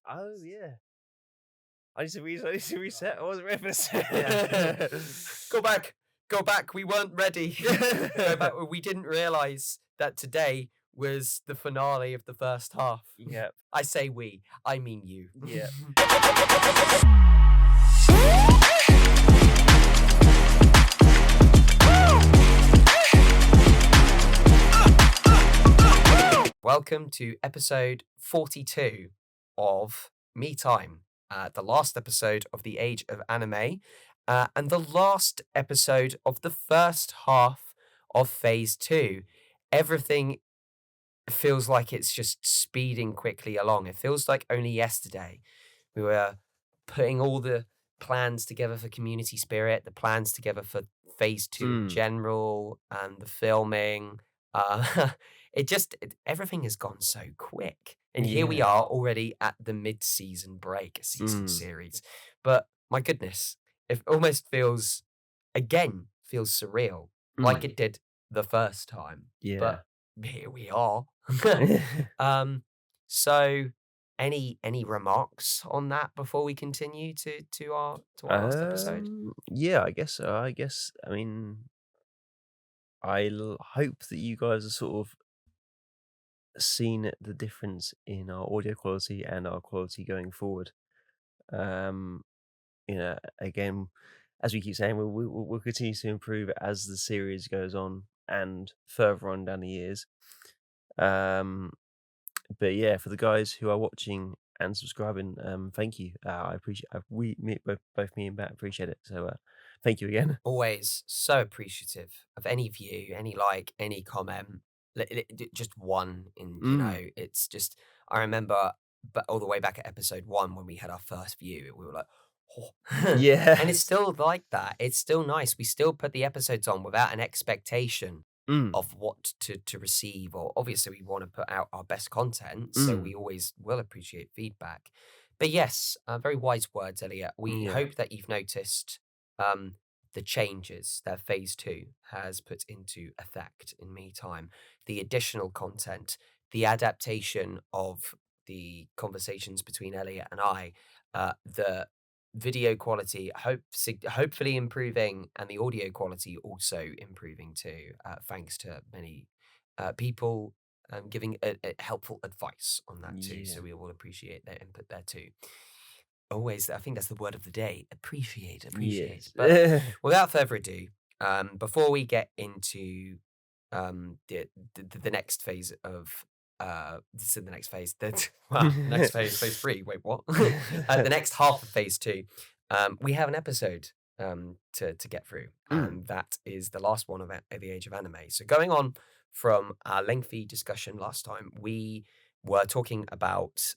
Oh yeah. I need to reset. I wasn't ready for this. Yeah. Go back. We weren't ready. Go back. We didn't realize that today was the finale of the first half. Yep. I say we. I mean you. Yeah. Welcome to episode 42 of Me Time, the last episode of the Age of Anime, and the last episode of the first half of Phase 2. Everything feels like it's just speeding quickly along. It feels like only yesterday we were putting all the plans together for Community Spirit, the plans together for Phase 2 in general, and the filming. Everything has gone so quick. And here we are already at the mid-season break, season series. But my goodness, it almost feels surreal, like it did the first time. Yeah. But here we are. So any remarks on that before we continue to our last episode? Yeah, I guess so. I mean, hope that you guys are sort of seen the difference in our audio quality and our quality going forward. Again, as we keep saying, we'll continue to improve as the series goes on and further on down the years. But yeah, for the guys who are watching and subscribing, thank you. I appreciate. Both me and Matt appreciate it. So thank you again. Always so appreciative of any view, any like, any comment. Just one in, it's just, I remember, but all the way back at episode 1 when we had our first view, we were like, oh. Yeah. And it's still like that. It's still nice. We still put the episodes on without an expectation of what to receive, or obviously we want to put out our best content, so we always will appreciate feedback. But yes, very wise words, Elliot. We hope that you've noticed the changes that Phase 2 has put into effect in Me Time, the additional content, the adaptation of the conversations between Elliot and I, the video quality hopefully improving, and the audio quality also improving too, thanks to many people giving helpful advice on that too. So we will appreciate their input there too. Always, I think that's the word of the day. Appreciate. Yes. But without further ado, before we get into the next phase of this is the next phase. Next phase, phase 3. Wait, what? The next half of Phase 2. We have an episode to get through, and that is the last one of the Age of Anime. So going on from our lengthy discussion last time, we were talking about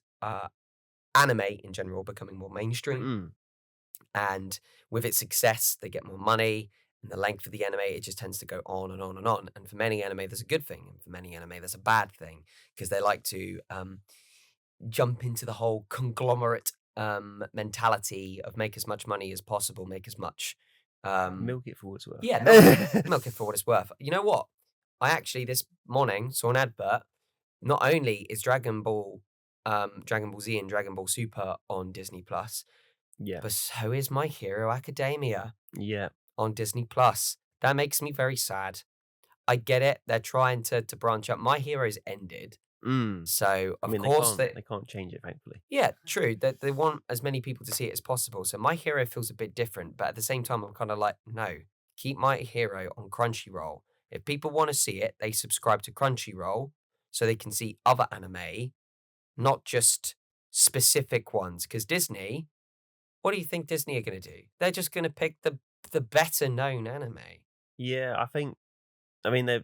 anime in general becoming more mainstream, and with its success they get more money, and the length of the anime, it just tends to go on and on and on. And for many anime there's a good thing, and for many anime there's a bad thing, because they like to jump into the whole conglomerate mentality of make as much money as possible, make as much milk it for what it's worth. Yeah, milk it for what it's worth. You know what, I actually this morning saw an advert. Not only is Dragon Ball Z and Dragon Ball Super on Disney Plus, but so is My Hero Academia on Disney Plus. That makes me very sad. I get it. They're trying to branch out. My Hero's ended. So, of course, they can't change it, thankfully. Yeah, true. They want as many people to see it as possible. So My Hero feels a bit different. But at the same time, I'm kind of like, no, keep My Hero on Crunchyroll. If people want to see it, they subscribe to Crunchyroll so they can see other anime, not just specific ones. Because Disney, what do you think Disney are going to do? They're just going to pick the better known anime. Yeah, I think they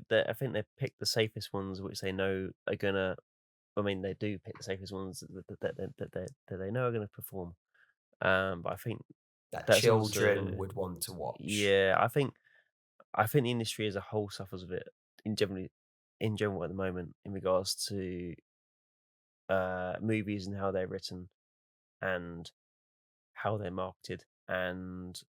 pick the safest ones, which they know are gonna. I mean, they do pick the safest ones that they know are gonna perform. But I think that that's children also, would want to watch. Yeah, I think the industry as a whole suffers a bit in general at the moment in regards to movies and how they're written and how they're marketed, and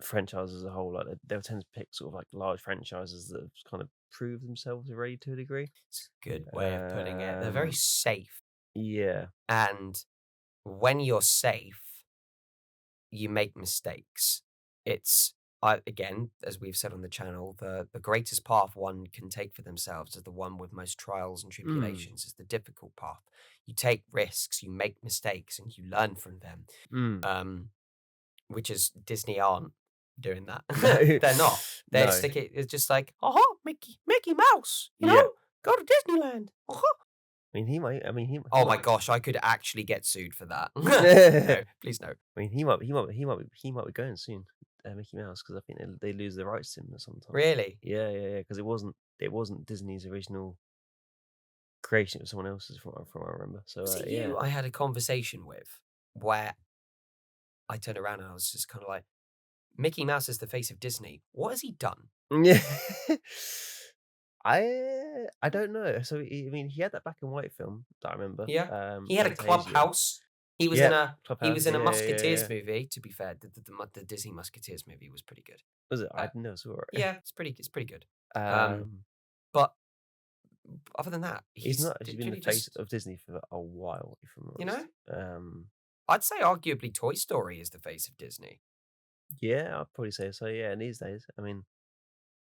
franchises as a whole. Like they'll tend to pick sort of like large franchises that have kind of proved themselves already to a degree. It's a good way of putting it. They're very safe. Yeah. And when you're safe, you make mistakes. It's again, as we've said on the channel, the greatest path one can take for themselves is the one with most trials and Mm. tribulations, is the difficult path. You take risks, you make mistakes, and you learn from them. Mm. Um, which is Disney aren't doing that. No. They're not. They No. stick it. It's just like, Mickey Mouse, Yeah. go to Disneyland. I mean, he might. I mean, he Oh might. my gosh, I could actually get sued for that. I No, please no. mean, he might be going soon. Mickey Mouse, because I think they lose the rights to him sometime. Really? Yeah, yeah, yeah. Because it wasn't Disney's original creation; it was someone else's, from what I remember. So Was it yeah. you I had a conversation with where I turned around and I was just kind of like, Mickey Mouse is the face of Disney. What has he done? Yeah. I don't know. So I mean, he had that black and white film that I remember. Yeah. He had a Fantasia. clubhouse. He was in Yep. he Clubhouse. was in a Yeah, yeah, Musketeers yeah. movie. To be fair, the Disney Musketeers movie was pretty good. Was it? I Uh, never saw it. yeah, it's pretty good. Um, Um, but other than that, he's he's not actually been the literally face just, of Disney for a while, if I'm you know, honest. I'd say arguably Toy Story is the face of Disney. Yeah, I'd probably say so. Yeah, and these days, I mean,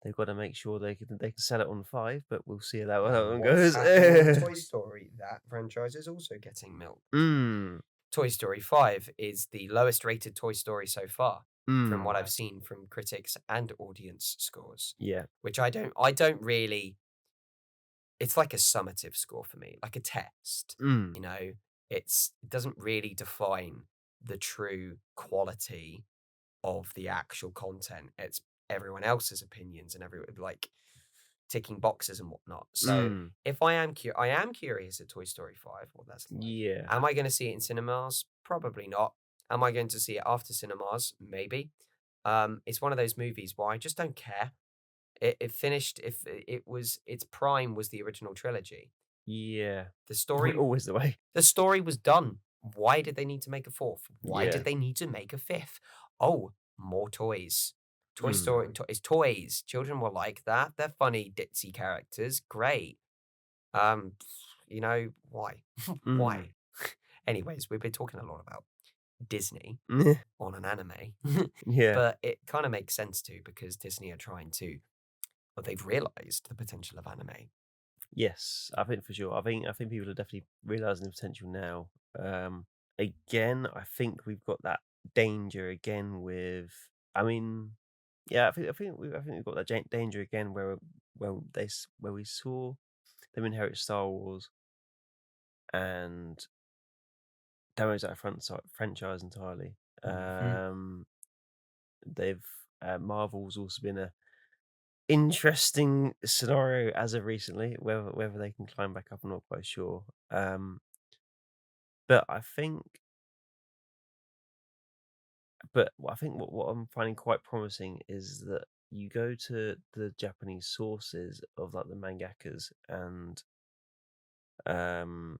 they've got to make sure they can sell it on 5, but we'll see how that one What's goes. happening with Toy Story? That franchise is also getting milked. Mm, Toy Story 5 is the lowest rated Toy Story so far, from what mm, I've seen from critics and audience scores, yeah, which I don't really, it's like a summative score for me, like a test, mm, you know? It doesn't really define the true quality of the actual content. It's everyone else's opinions and like ticking boxes and whatnot. So mm, if I am curious at Toy Story 5, what that's like. yeah, Am I going to see it in cinemas? Probably not. Am I going to see it after cinemas? Maybe. It's one of those movies where I just don't care. It finished. If it was its prime was the original trilogy. yeah. The story Always the way. the story was done. Why did they need to make a fourth? Why Yeah. did they need to make a fifth? Oh, more toys. Toy Mm, Story is toys. Children will like that. They're funny, ditzy characters. Great. Um, why? mm, Why? Anyways, we've been talking a lot about Disney on an anime, yeah. but it kind of makes sense too because Disney are trying to, well, they've realized the potential of anime. Yes, I think for sure. I think people are definitely realizing the potential now. Again, I think we've got that danger again with. I mean, yeah, I think we've got that danger again where we saw them inherit Star Wars and damage that franchise entirely. Hmm. They've Marvel's also been a interesting scenario as of recently. Whether they can climb back up, I'm not quite sure. But I think, what I'm finding quite promising is that you go to the Japanese sources of like the mangakas, and um,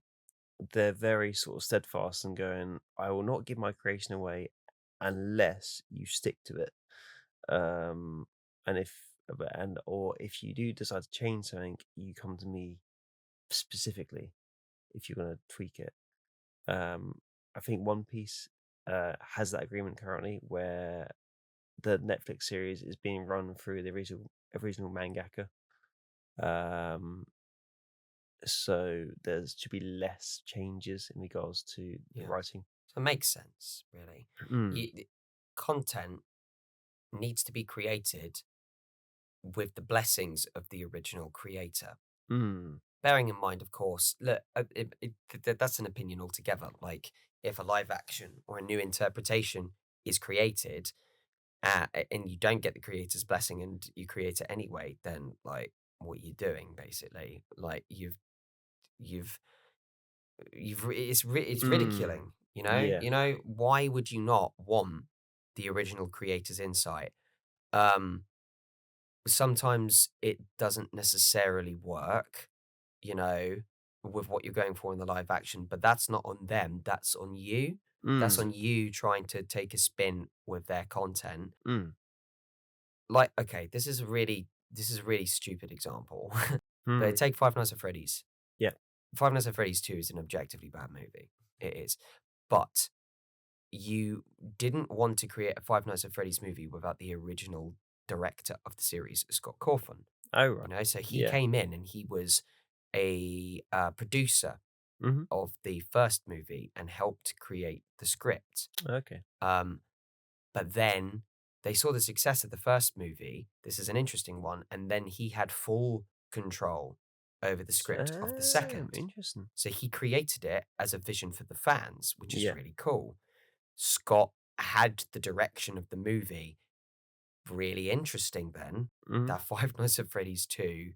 they're very sort of steadfast and going, "I will not give my creation away unless you stick to it." Um, and or if you do decide to change something, you come to me specifically if you're going to tweak it. Um, I think One Piece has that agreement currently, where the Netflix series is being run through the original mangaka. Um, so there should be less changes in regards to the Yeah. writing. So it makes sense, really. Mm, The content needs to be created with the blessings of the original creator. mm, Bearing in mind, of course, look, that's an opinion altogether. Like, if a live action or a new interpretation is created and you don't get the creator's blessing and you create it anyway, then, like, what are you doing, basically? Like, you've, it's mm, ridiculing, yeah, why would you not want the original creator's insight? Um, Sometimes it doesn't necessarily work, you know, with what you're going for in the live action, but that's not on them. That's on you. That's mm, on you trying to take a spin with their content. mm, Like, okay, this is a really stupid example, but mm, take Five Nights at Freddy's. yeah, Five Nights at Freddy's 2 is an objectively bad movie. It is. But you didn't want to create a Five Nights at Freddy's movie without the original director of the series, Scott Cawthon. Oh, right. So he Yeah. came in and he was a producer Mhm. of the first movie and helped create the script. Okay. Um, but then they saw the success of the first movie. This is an interesting one. And then he had full control over the script of the second. Interesting. So he created it as a vision for the fans, which is Yeah. really cool. Scott had the direction of the movie. Really interesting then Mhm. that Five Nights at Freddy's 2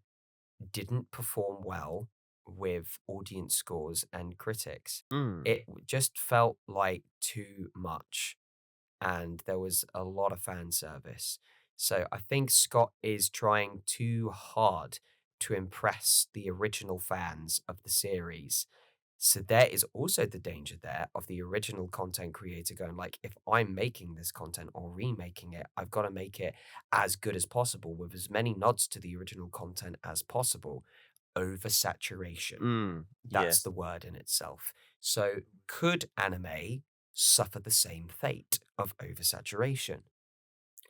didn't perform well with audience scores and critics. Mm. It just felt like too much, and there was a lot of fan service. So I think Scott is trying too hard to impress the original fans of the series. So there is also the danger there of the original content creator going like, if I'm making this content or remaking it, I've got to make it as good as possible with as many nods to the original content as possible. Oversaturation. Mm. Yeah. That's the word in itself. So could anime suffer the same fate of oversaturation?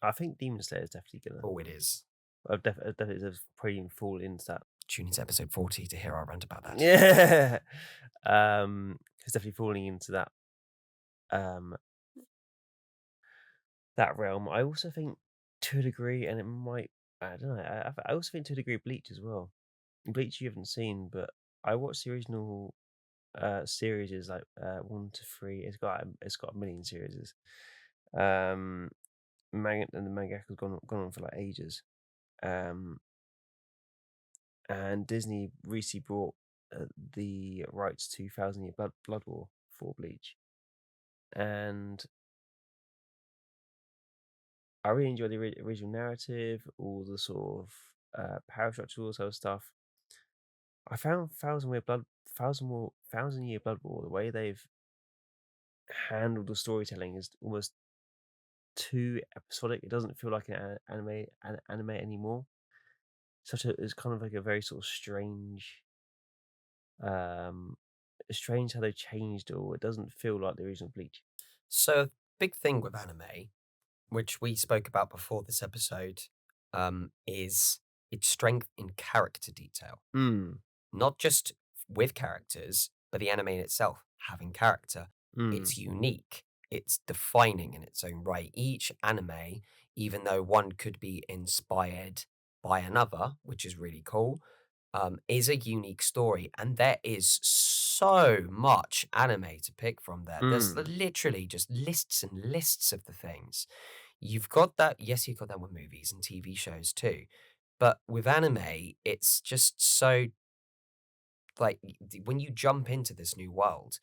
I think Demon Slayer is definitely gonna. Oh, it is. I've definitely probably fall into that. Tune into episode 40 to hear our rant about that. Yeah. It's definitely falling into um that realm. I also think to a degree, and it might. I don't know. I also think to a degree Bleach as well. Bleach you haven't seen, but I watched the original series is like 1 to 3. It's got a million series. Um, manga and the manga has gone on for like ages. Um, and Disney recently brought the rights to Thousand Year Blood War for Bleach, and I really enjoy the original narrative, all the sort of power structure, all sort of stuff. I found Thousand Year Blood War, the way they've handled the storytelling is almost too episodic. It doesn't feel like an anime anymore. It's kind of like a very sort of um strange how they changed it all. It doesn't feel like the original Bleach. So, a big thing with anime, which we spoke about before this episode, is its strength in character detail. Mm. Not just with characters, but the anime in itself having character. Mm. It's unique. It's defining in its own right. Each anime, even though one could be inspired by another, which is really cool, is a unique story. And there is so much anime to pick from there. There's Mm. literally just lists and lists of the things. You've got that, yes, you've got that with movies and TV shows too. But with anime, it's just so like when you jump into this new world,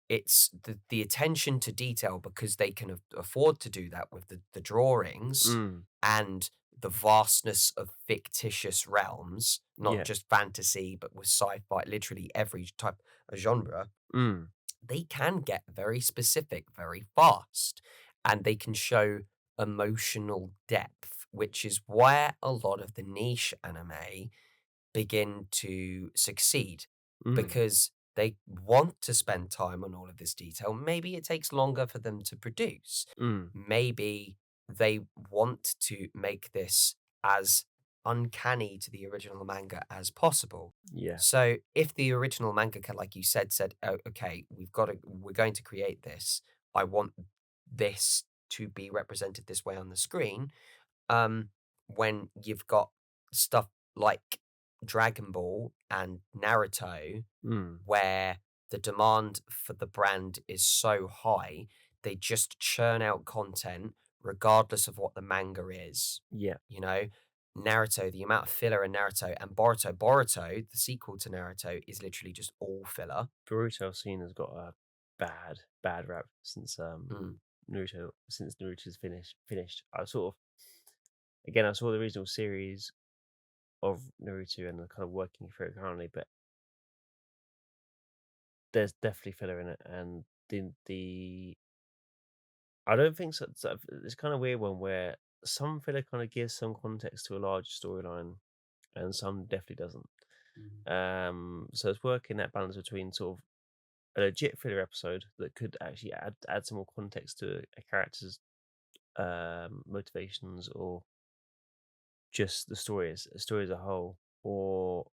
it's the attention to detail because they can afford to do that with the drawings Mm. and the vastness of fictitious realms, not Yeah. just fantasy, but with sci-fi, literally every type of genre. Mm. They can get very specific very fast and they can show emotional depth, which is where a lot of the niche anime begin to succeed Mm. because they want to spend time on all of this detail. Maybe it takes longer for them to produce. Mm. Maybe they want to make this as uncanny to the original manga as possible. Yeah. So if the original mangaka, like you said, oh, okay, we're going to create this. I want this to be represented this way on the screen. Um, when you've got stuff like Dragon Ball and Naruto, Mm. where the demand for the brand is so high, they just churn out content regardless of what the manga is. Yeah. You know, Naruto, the amount of filler in Naruto and Boruto, the sequel to Naruto, is literally just all filler. Naruto I've seen has got a bad rap since Mm. Naruto's finished. I saw the original series of Naruto and I'm kind of working through it currently, but there's definitely filler in it, and the I don't think so. It's kind of weird one where some filler kind of gives some context to a large storyline, and some definitely doesn't. Mhm. So it's working that balance between sort of a legit filler episode that could actually add some more context to a character's motivations, or just the story as a whole, or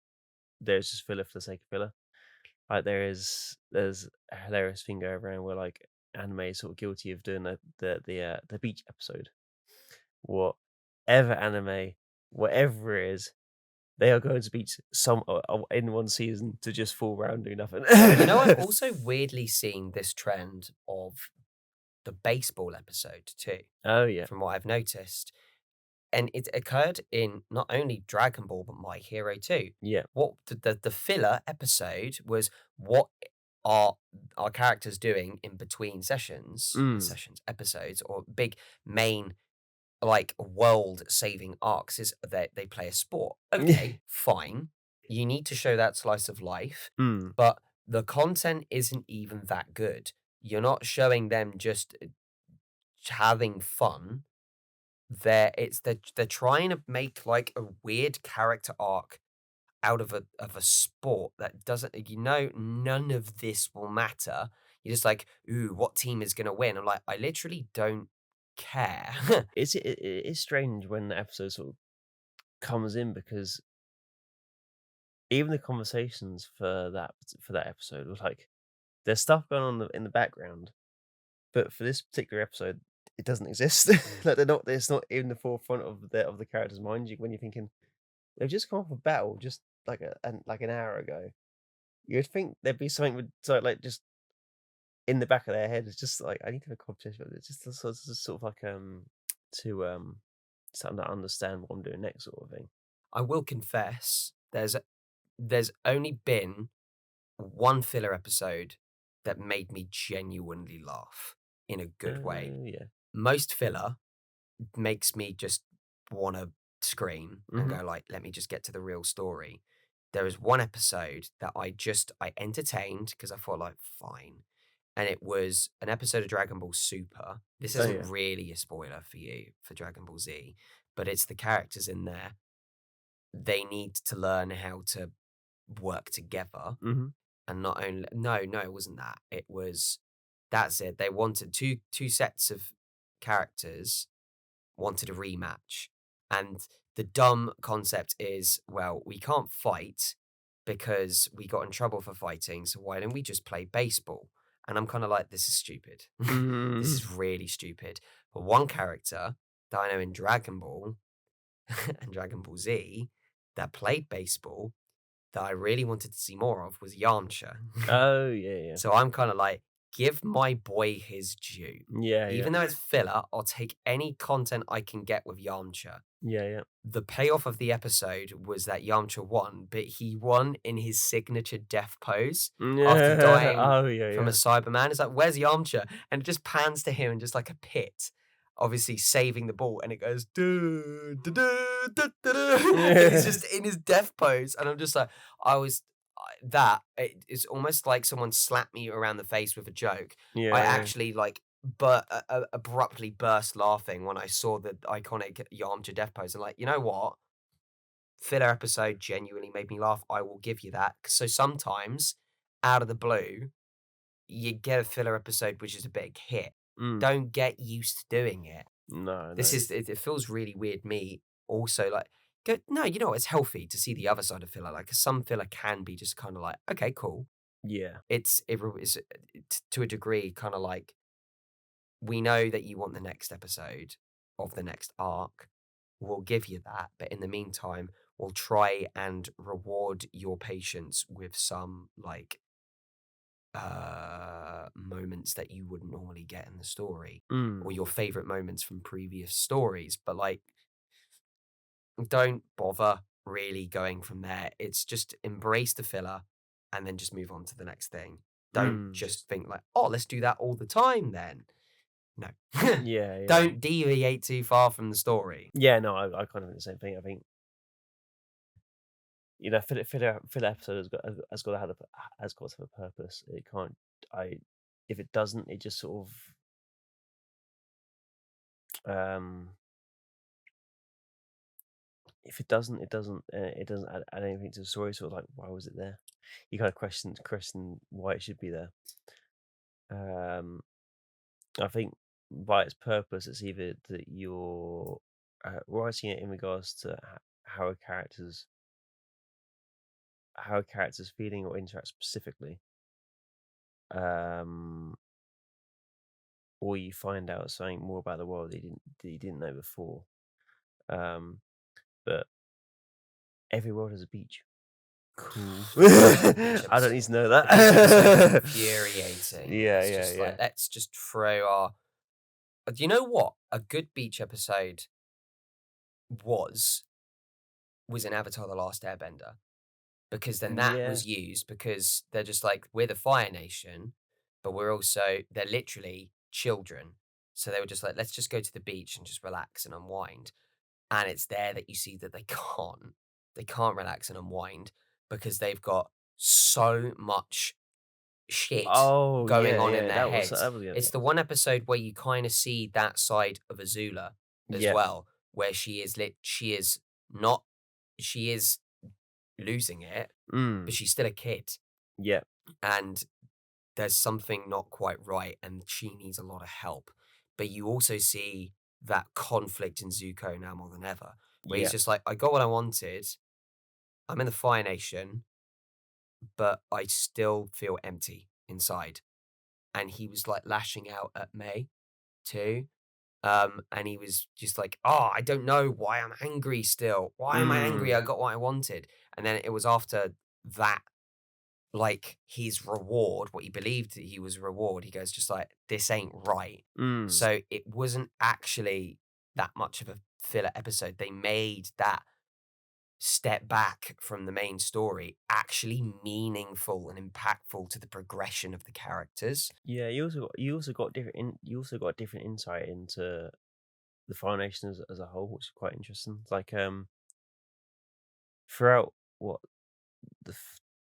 there's just filler for the sake of filler. Like there's a hilarious thing going around where like anime is sort of guilty of doing the beach episode. Whatever anime, whatever it is, they are going to beach in one season to just fool around, do nothing. You know, I've also weirdly seen this trend of the baseball episode too, Oh yeah, from what I've noticed. And it occurred in not only Dragon Ball, but My Hero too. yeah. What the filler episode was, what are our characters doing in between Mm. episodes, or big main like world saving arcs is that they play a sport. Okay, fine. You need to show that slice of life, Mm. but the content isn't even that good. You're not showing them just having fun. They're trying to make like a weird character arc out of a sport that doesn't, none of this will matter. You're just like, ooh, what team is gonna win? I'm like, I literally don't care. It is strange when the episode sort of comes in, because even the conversations for that episode was like there's stuff going on in the background, but for this particular episode, it doesn't exist. Like they're not. It's not in the forefront of the character's mind. When you're thinking they've just come off a battle just like an hour ago, you'd think there'd be something like just in the back of their head. It's just like I need to have a conversation. It's just sort of like something to understand what I'm doing next, sort of thing. I will confess, there's only been one filler episode that made me genuinely laugh in a good way. Yeah. Most filler makes me just want to scream and Mhm. go like, let me just get to the real story. There was one episode that I entertained because I thought like, fine. And it was an episode of Dragon Ball Super. This Oh isn't yeah. really a spoiler for you for Dragon Ball Z, but it's the characters in there. They need to learn how to work together. Mhm. And not only, no, it wasn't that. It was, that's it. They wanted two sets of characters wanted a rematch. And the dumb concept is, well, we can't fight because we got in trouble for fighting, so why don't we just play baseball? And I'm kind of like, this is stupid. This Mhm. is really stupid. But one character that I know in Dragon Ball and Dragon Ball Z that played baseball that I really wanted to see more of was Yamcha. Oh yeah, yeah. So I'm kind of like, give my boy his due. Yeah, yeah. Even though it's filler, I'll take any content I can get with Yamcha. Yeah, yeah. The payoff of the episode was that Yamcha won, but he won in his signature death pose after Yeah. dying Oh yeah, from a yeah. Cyberman. It's like, where's Yamcha? And it just pans to him in just like a pit, obviously saving the ball, and it goes, "Duh, duh, duh, duh, duh, duh," and he's Yeah. just in his death pose. And I'm just like, I was it's almost like someone slapped me around the face with a joke. I Yeah, yeah. actually like but abruptly burst laughing when I saw the iconic Yamcha death pose. And like, you know what? Filler episode genuinely made me laugh. I will give you that. So sometimes, out of the blue, you get a filler episode which is a big hit. Mm. Don't get used to doing it. No, This no. is it feels really weird me also like go no, you know what? It's healthy to see the other side of filler. Like 'cause some filler can be just kind of like, okay, cool. Yeah. It's to a degree kind of like, we know that you want the next episode of the next arc. We'll give you that, but in the meantime, we'll try and reward your patience with some like moments that you wouldn't normally get in the story, Mm. or your favorite moments from previous stories. But like, don't bother really going from there. It's just embrace the filler and then just move on to the next thing. Don't Mm. just think like, oh, let's do that all the time then. No. Yeah, yeah. Don't deviate too far from the story. Yeah, no, I kind of think the same thing. I think, filler episode has got to have has got to have a purpose. It can't. I If it doesn't, it just sort of if it doesn't, it doesn't add anything to the story. Sort of like, why was it there? You kind of question why it should be there. Um, I think by its purpose, it's either that you're writing it in regards to how a character's feeling or interact specifically, um, or you find out something more about the world that you didn't know before. Um, but every world has a beach. Cool. The beach I don't need to episode. know The beach episode's that. infuriating. Yeah, It's yeah, just like, yeah. let's just throw our. Do you know what a good beach episode was? Was in Avatar: The Last Airbender, because then that Yeah. was used because they're just like, we're the Fire Nation, but we're also they're literally children. So they were just like, let's just go to the beach and just relax and unwind. And it's there that you see that they can't relax and unwind because they've got so much shit Oh, going yeah, on in yeah. their heads. That was the It's the one episode where you kind of see that side of Azula as yeah. well, where not she is losing it, but Mm. she's still a kid, Yeah. and there's something not quite right, and she needs a lot of help. But you also see that conflict in Zuko now more than ever, where he's Yeah. just like, I got what I wanted. I'm in the Fire Nation, but I still feel empty inside. And he was like lashing out at May too. And he was just like, oh, I don't know why I'm angry still. Why am I angry? Mm. I got what I wanted. And then it was after that, like his reward, what he believed that he was a reward, he goes just like, this ain't right. Mm. So it wasn't actually that much of a filler episode. They made that step back from the main story actually meaningful and impactful to the progression of the characters. Yeah, you also got different insight into the Fire Nation as a whole, which is quite interesting. Like throughout what the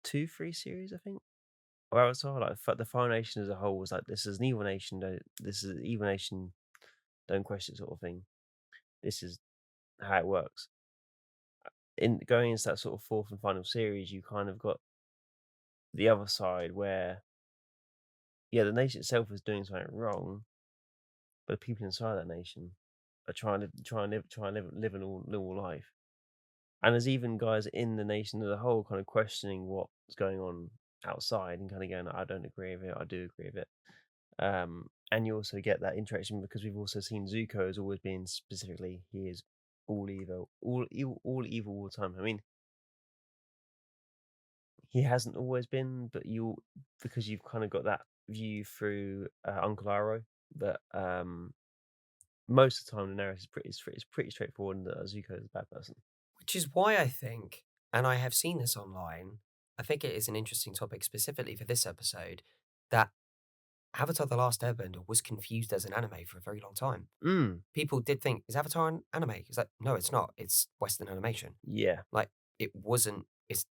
2, 3 series, I think. Of Avatar, like the Fire Nation as a whole was like, this is an evil nation. This is evil nation. Don't question it, sort of thing. This is how it works. In going into that sort of fourth and final series, you kind of got the other side where, yeah, the nation itself is doing something wrong, but the people inside that nation are trying to live a normal life. And there's even guys in the nation as a whole kind of questioning what's going on outside and kind of going, I don't agree with it, I do agree with it. And you also get that interaction because we've also seen Zuko as always being specifically, he is all evil all the time. I mean, he hasn't always been, but because you've kind of got that view through Uncle Iroh, but most of the time the narrative is pretty straightforward, and that Zuko is a bad person. Which is why I think, and I have seen this online, I think it is an interesting topic specifically for this episode, that Avatar: The Last Airbender was confused as an anime for a very long time. Mm, People did think, is Avatar an anime? It's like, no, it's not. It's Western animation. yeah. Like, it wasn't, it's,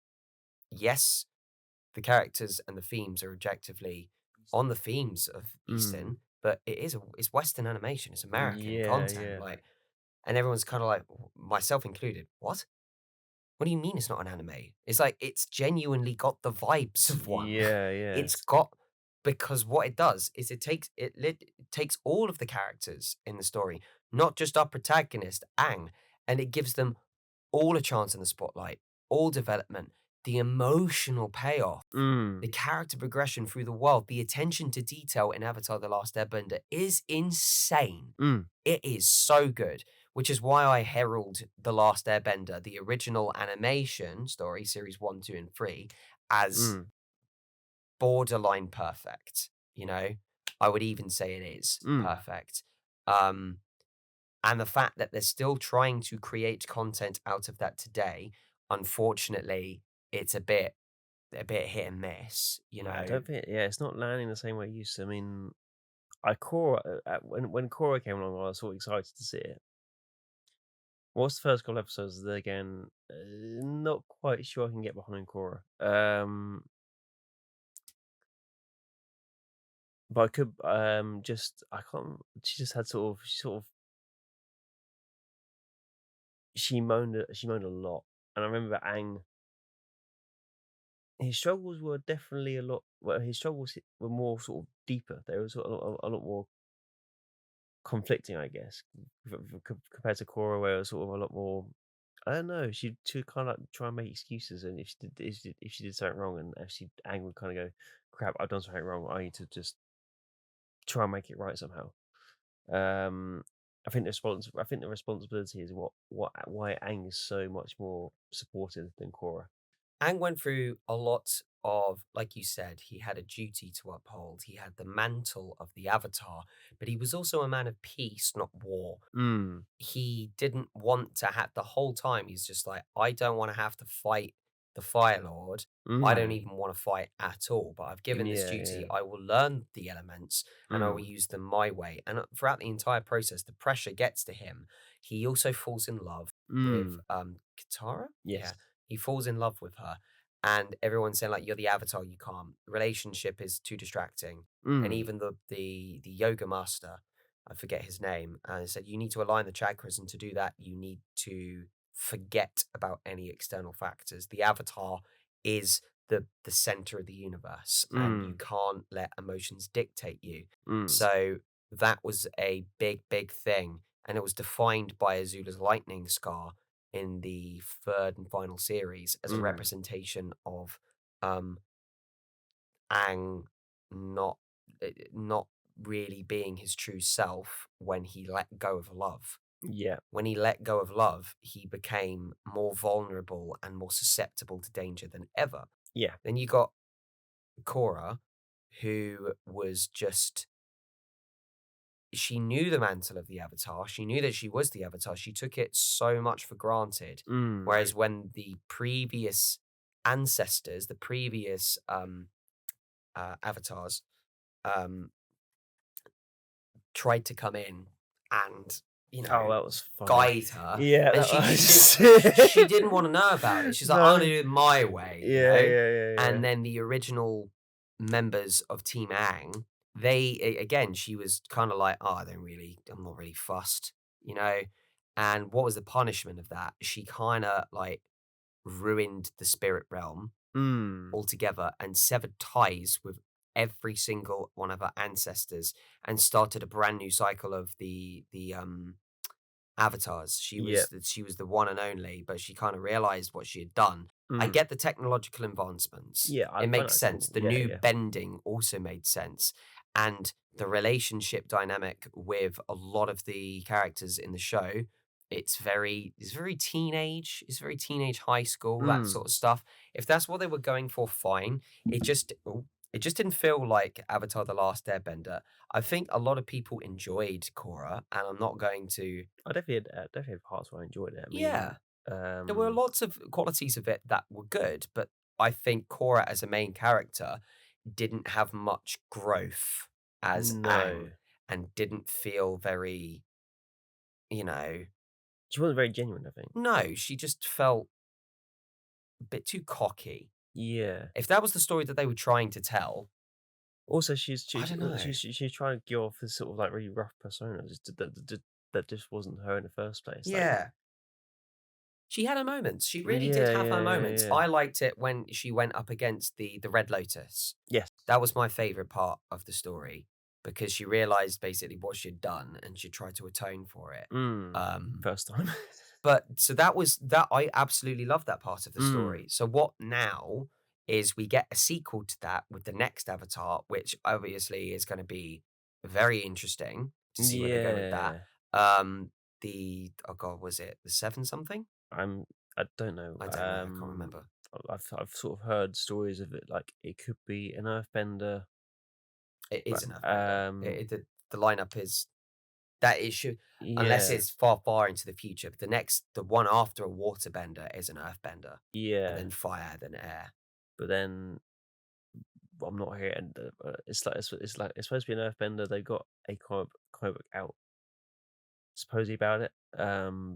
yes, the characters and the themes are objectively on the themes of Mm, Eastern, but it's Western animation. It's American yeah, content. yeah. Like, and everyone's kind of like, myself included, what? What do you mean it's not an anime? It's like it's genuinely got the vibes of one. Yeah, It's yes. got because what it does is it takes all of the characters in the story, not just our protagonist, Aang, and it gives them all a chance in the spotlight, all development, the emotional payoff, Mm, the character progression through the world, the attention to detail in Avatar: The Last Airbender is insane. mm, It is so good, which is why I herald The Last Airbender, the original animation story, series 1, 2, and 3, as mm, borderline perfect. You know, I would even say it is mm. perfect. Um, and the fact that they're still trying to create content out of that today, unfortunately, it's a bit hit and miss, you I know. don't think, yeah, it's not landing the same way it used to. I mean, when Korra came along, I was so excited to see it. What's the first couple episodes again? Not quite sure I can get behind Korra. But I could just I can't. She just had she moaned a lot, and I remember Aang. His struggles were definitely a lot. Well, his struggles were more sort of deeper. They were sort of a lot more conflicting, I guess, compared to Korra, where it was sort of a lot more. I don't know. She kind of like try and make excuses, and if she did something wrong, and actually Aang would kind of go, "Crap, I've done something wrong. I need to just try and make it right somehow." Um, I think the responsibility is why Aang is so much more supported than Korra. Aang went through a lot of, like you said, he had a duty to uphold. He had the mantle of the Avatar, but he was also a man of peace, not war. Mm. He didn't want to have the whole time. He's just like, I don't want to have to fight the Fire Lord. I don't Mm. even want to fight at all. But I've given this Yeah, duty. yeah. I will learn the elements and I will Mm. use them my way. And throughout the entire process, the pressure gets to him. He also falls in love with Mm. Katara. Yes. Yeah, he falls in love with her, and everyone's saying like, "You're the Avatar. You can't. Relationship is too distracting." And Mm. even the yoga master, I forget his name, and said you need to align the chakras, and to do that, you need to forget about any external factors. The avatar is the center of the universe, and you Mm. can't let emotions dictate you. Mm. So that was a big thing, and it was defined by Azula's lightning scar in the third and final series as a Mm. representation of um Aang not not really being his true self when he let go of love. Yeah. When he let go of love, he became more vulnerable and more susceptible to danger than ever. Yeah. Then you got Korra, who was just she knew the mantle of the Avatar. She knew that she was the Avatar. She took it so much for granted. Mm. Whereas when the previous ancestors, the previous avatars, um, tried to come in and, you Oh, know, that was funny. guide her, Yeah, and that she was she didn't wanna know about it. She's like, "I'm gonna No. do it my way," you Yeah, know? yeah, yeah, yeah. And then the original members of Team Aang, they again, she was kinda like, "Oh, I'm not really fussed," you know? And what was the punishment of that? She kinda, like, ruined the spirit realm Mm. altogether and severed ties with every single one of her ancestors and started a brand new cycle of the avatars. Yeah. She was the one and only, but she kind of realized what she had done. I Mm. get the technological advancements. Yeah, I It find makes that sense. cool. The Yeah, new yeah. bending also made sense. And the relationship dynamic with a lot of the characters in the show, it's very teenage high school, that Mm. sort of stuff. If that's what they were going for, fine. It just didn't feel like Avatar The Last Airbender. I think a lot of people enjoyed Korra, and I'm not going to. I definitely had parts where I enjoyed it. I mean, Yeah, there were um, lots of qualities of it that were good, but I think Korra as a main character didn't have much growth as no. Aang and didn't feel very, you know, She wasn't very genuine, I think. no, she just felt a bit too cocky. Yeah. If that was the story that they were trying to tell, Also, she's I she's don't uh, know. she's she's trying to give off this sort of like really rough persona that just wasn't her in the first place. Like, Yeah. She had her moments. She really did yeah, have her yeah, yeah, moments. yeah. I liked it when she went up against the Red Lotus. Yes. That was my favorite part of the story because she realized basically what she'd done and she tried to atone for it. Mm. Um, First time. but so that was that I absolutely loved that part of the Mm. story. So what now is we get a sequel to that with the next Avatar, which obviously is going to be very interesting to see where they go with that. Yeah. Um, the oh god, was it the seven something? I'm I don't know. I don't know. I can't remember. I've sort of heard stories of it like it could be an earthbender. It is But an Earthbender. The lineup is that it should unless yeah. it's far into the future. But the one after a Waterbender is an Earthbender, and Yeah. then fire, then air. But then I'm not here, and it's like it's supposed to be an earthbender. They've got a comic book out supposedly about it,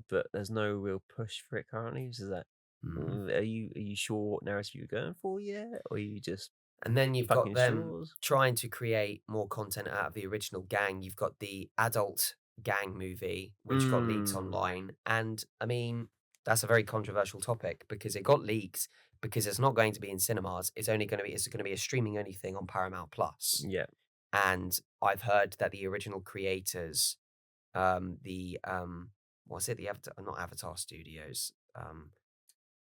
but there's no real push for it currently. So is that Mm. are you sure what narrative you're going for yet, or are you just And then you've got fucking them straws? trying to create more content out of the original gang. You've got the adult gang movie, which got leaks Mm. online. And I mean, that's a very controversial topic because it got leaks because it's not going to be in cinemas. It's going to be a streaming only thing on Paramount Plus. Yeah. And I've heard that the original creators, the what's it, the Avatar, not Avatar Studios, you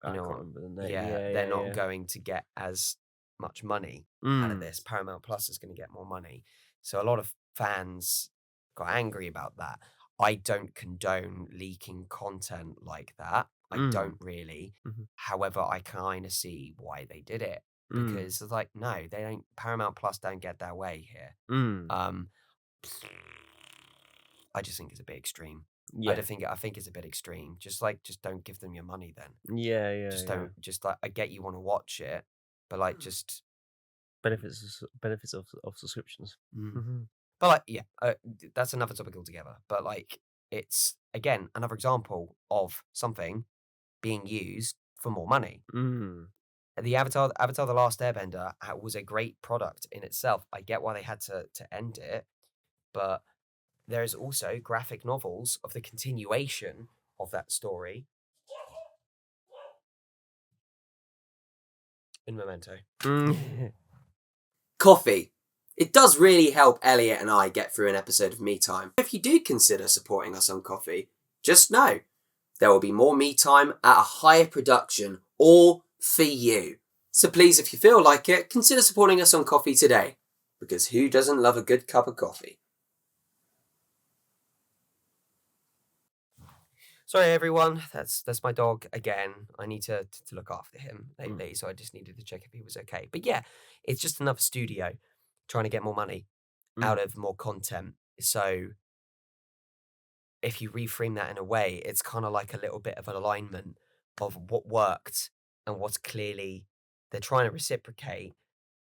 I know can't what? remember the name. Yeah, Yeah, they're yeah, not yeah. going to get as much money out of Mm. this. Paramount Plus is going to get more money. So a lot of fans got angry about that. I don't condone leaking content like that. I Mm. don't really. Mhm. However, I kind of see why they did it Mm. because it's like, no, they don't. Paramount Plus don't get their way here. Mm. Um, I just think it's a bit extreme. Yeah. I think it's a bit extreme. Just don't give them your money then. Yeah, yeah, Just yeah. don't just like I get you want to watch it, but like just Benefits of subscriptions. mm. Mhm. But like yeah, that's another topic altogether. But like it's again another example of something being used for more money. Mm. The Avatar the Last Airbender was a great product in itself. I get why they had to end it, but there's also graphic novels of the continuation of that story in Memento. Mm. Coffee. It does really help Elliot and I get through an episode of Me Time. If you do consider supporting us on Coffee, just know there will be more Me Time at a higher production, all for you. So please, if you feel like it, consider supporting us on Coffee today, because who doesn't love a good cup of coffee? Sorry, everyone. That's my dog again. I need to look after him lately, so I just needed to check if he was okay. But yeah, it's just another studio trying to get more money out Mm. of more content. So if you reframe that in a way, it's kind of like a little bit of an alignment of what worked and what's clearly they're trying to reciprocate,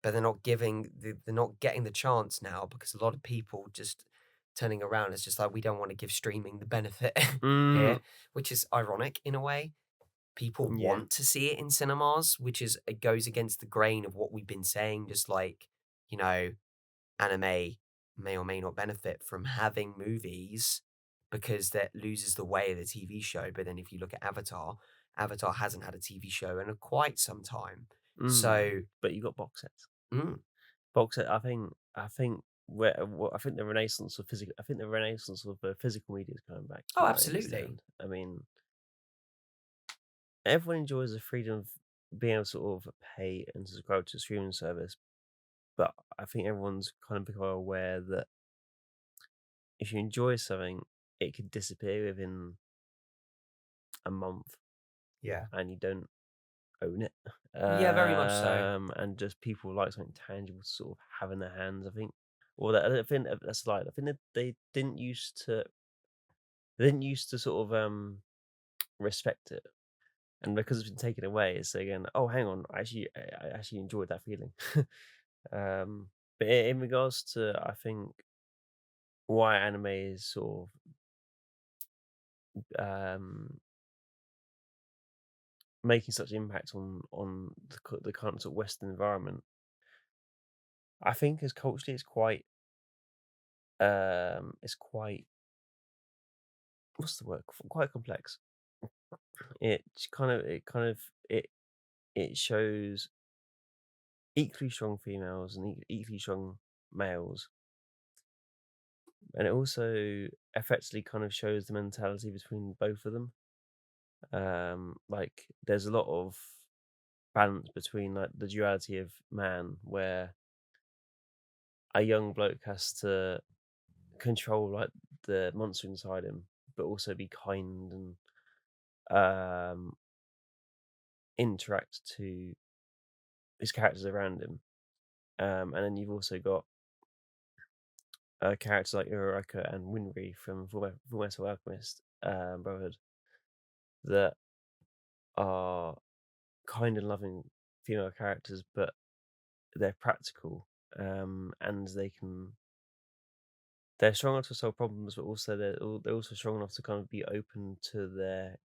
but they're not getting the chance now because a lot of people just turning around. It's just like we don't want to give streaming the benefit Mm. here, which is ironic in a way. People Yeah. want to see it in cinemas, which is it goes against the grain of what we've been saying. Just like you know, anime may or may not benefit from having movies because that loses the way of the TV show. But then if you look at Avatar, Avatar hasn't had a TV show in quite some time. Mm. So, But you got box sets. mm, Box set. I think the renaissance of physical. I think the renaissance of physical media is coming back. oh, From what I absolutely. understand. I mean, everyone enjoys the freedom of being able to sort of pay and subscribe to a streaming service, but I think everyone's kind of become aware that if you enjoy something, it could disappear within a month, Yeah. and you don't own it. Yeah, very much so. And just people like something tangible to sort of have in their hands. I think, or that I think that's like I think that they didn't used to sort of respect it, and because it's been taken away, it's again. Oh, hang on, I actually enjoyed that feeling. But in regards to, I think why anime is sort of making such impact on the current sort of Western environment. I think as culturally, it's quite what's the word? Quite complex. It it shows equally strong females and equally strong males, and it also effectively kind of shows the mentality between both of them. Like there's a lot of balance between like the duality of man, where a young bloke has to control like the monster inside him, but also be kind and interact to his characters around him. And then you've also got characters like Uraraka and Winry from Fullmetal Alchemist Brotherhood that are kind and loving female characters, but they're practical, and they're strong enough to solve problems, but also they're also strong enough to kind of be open to their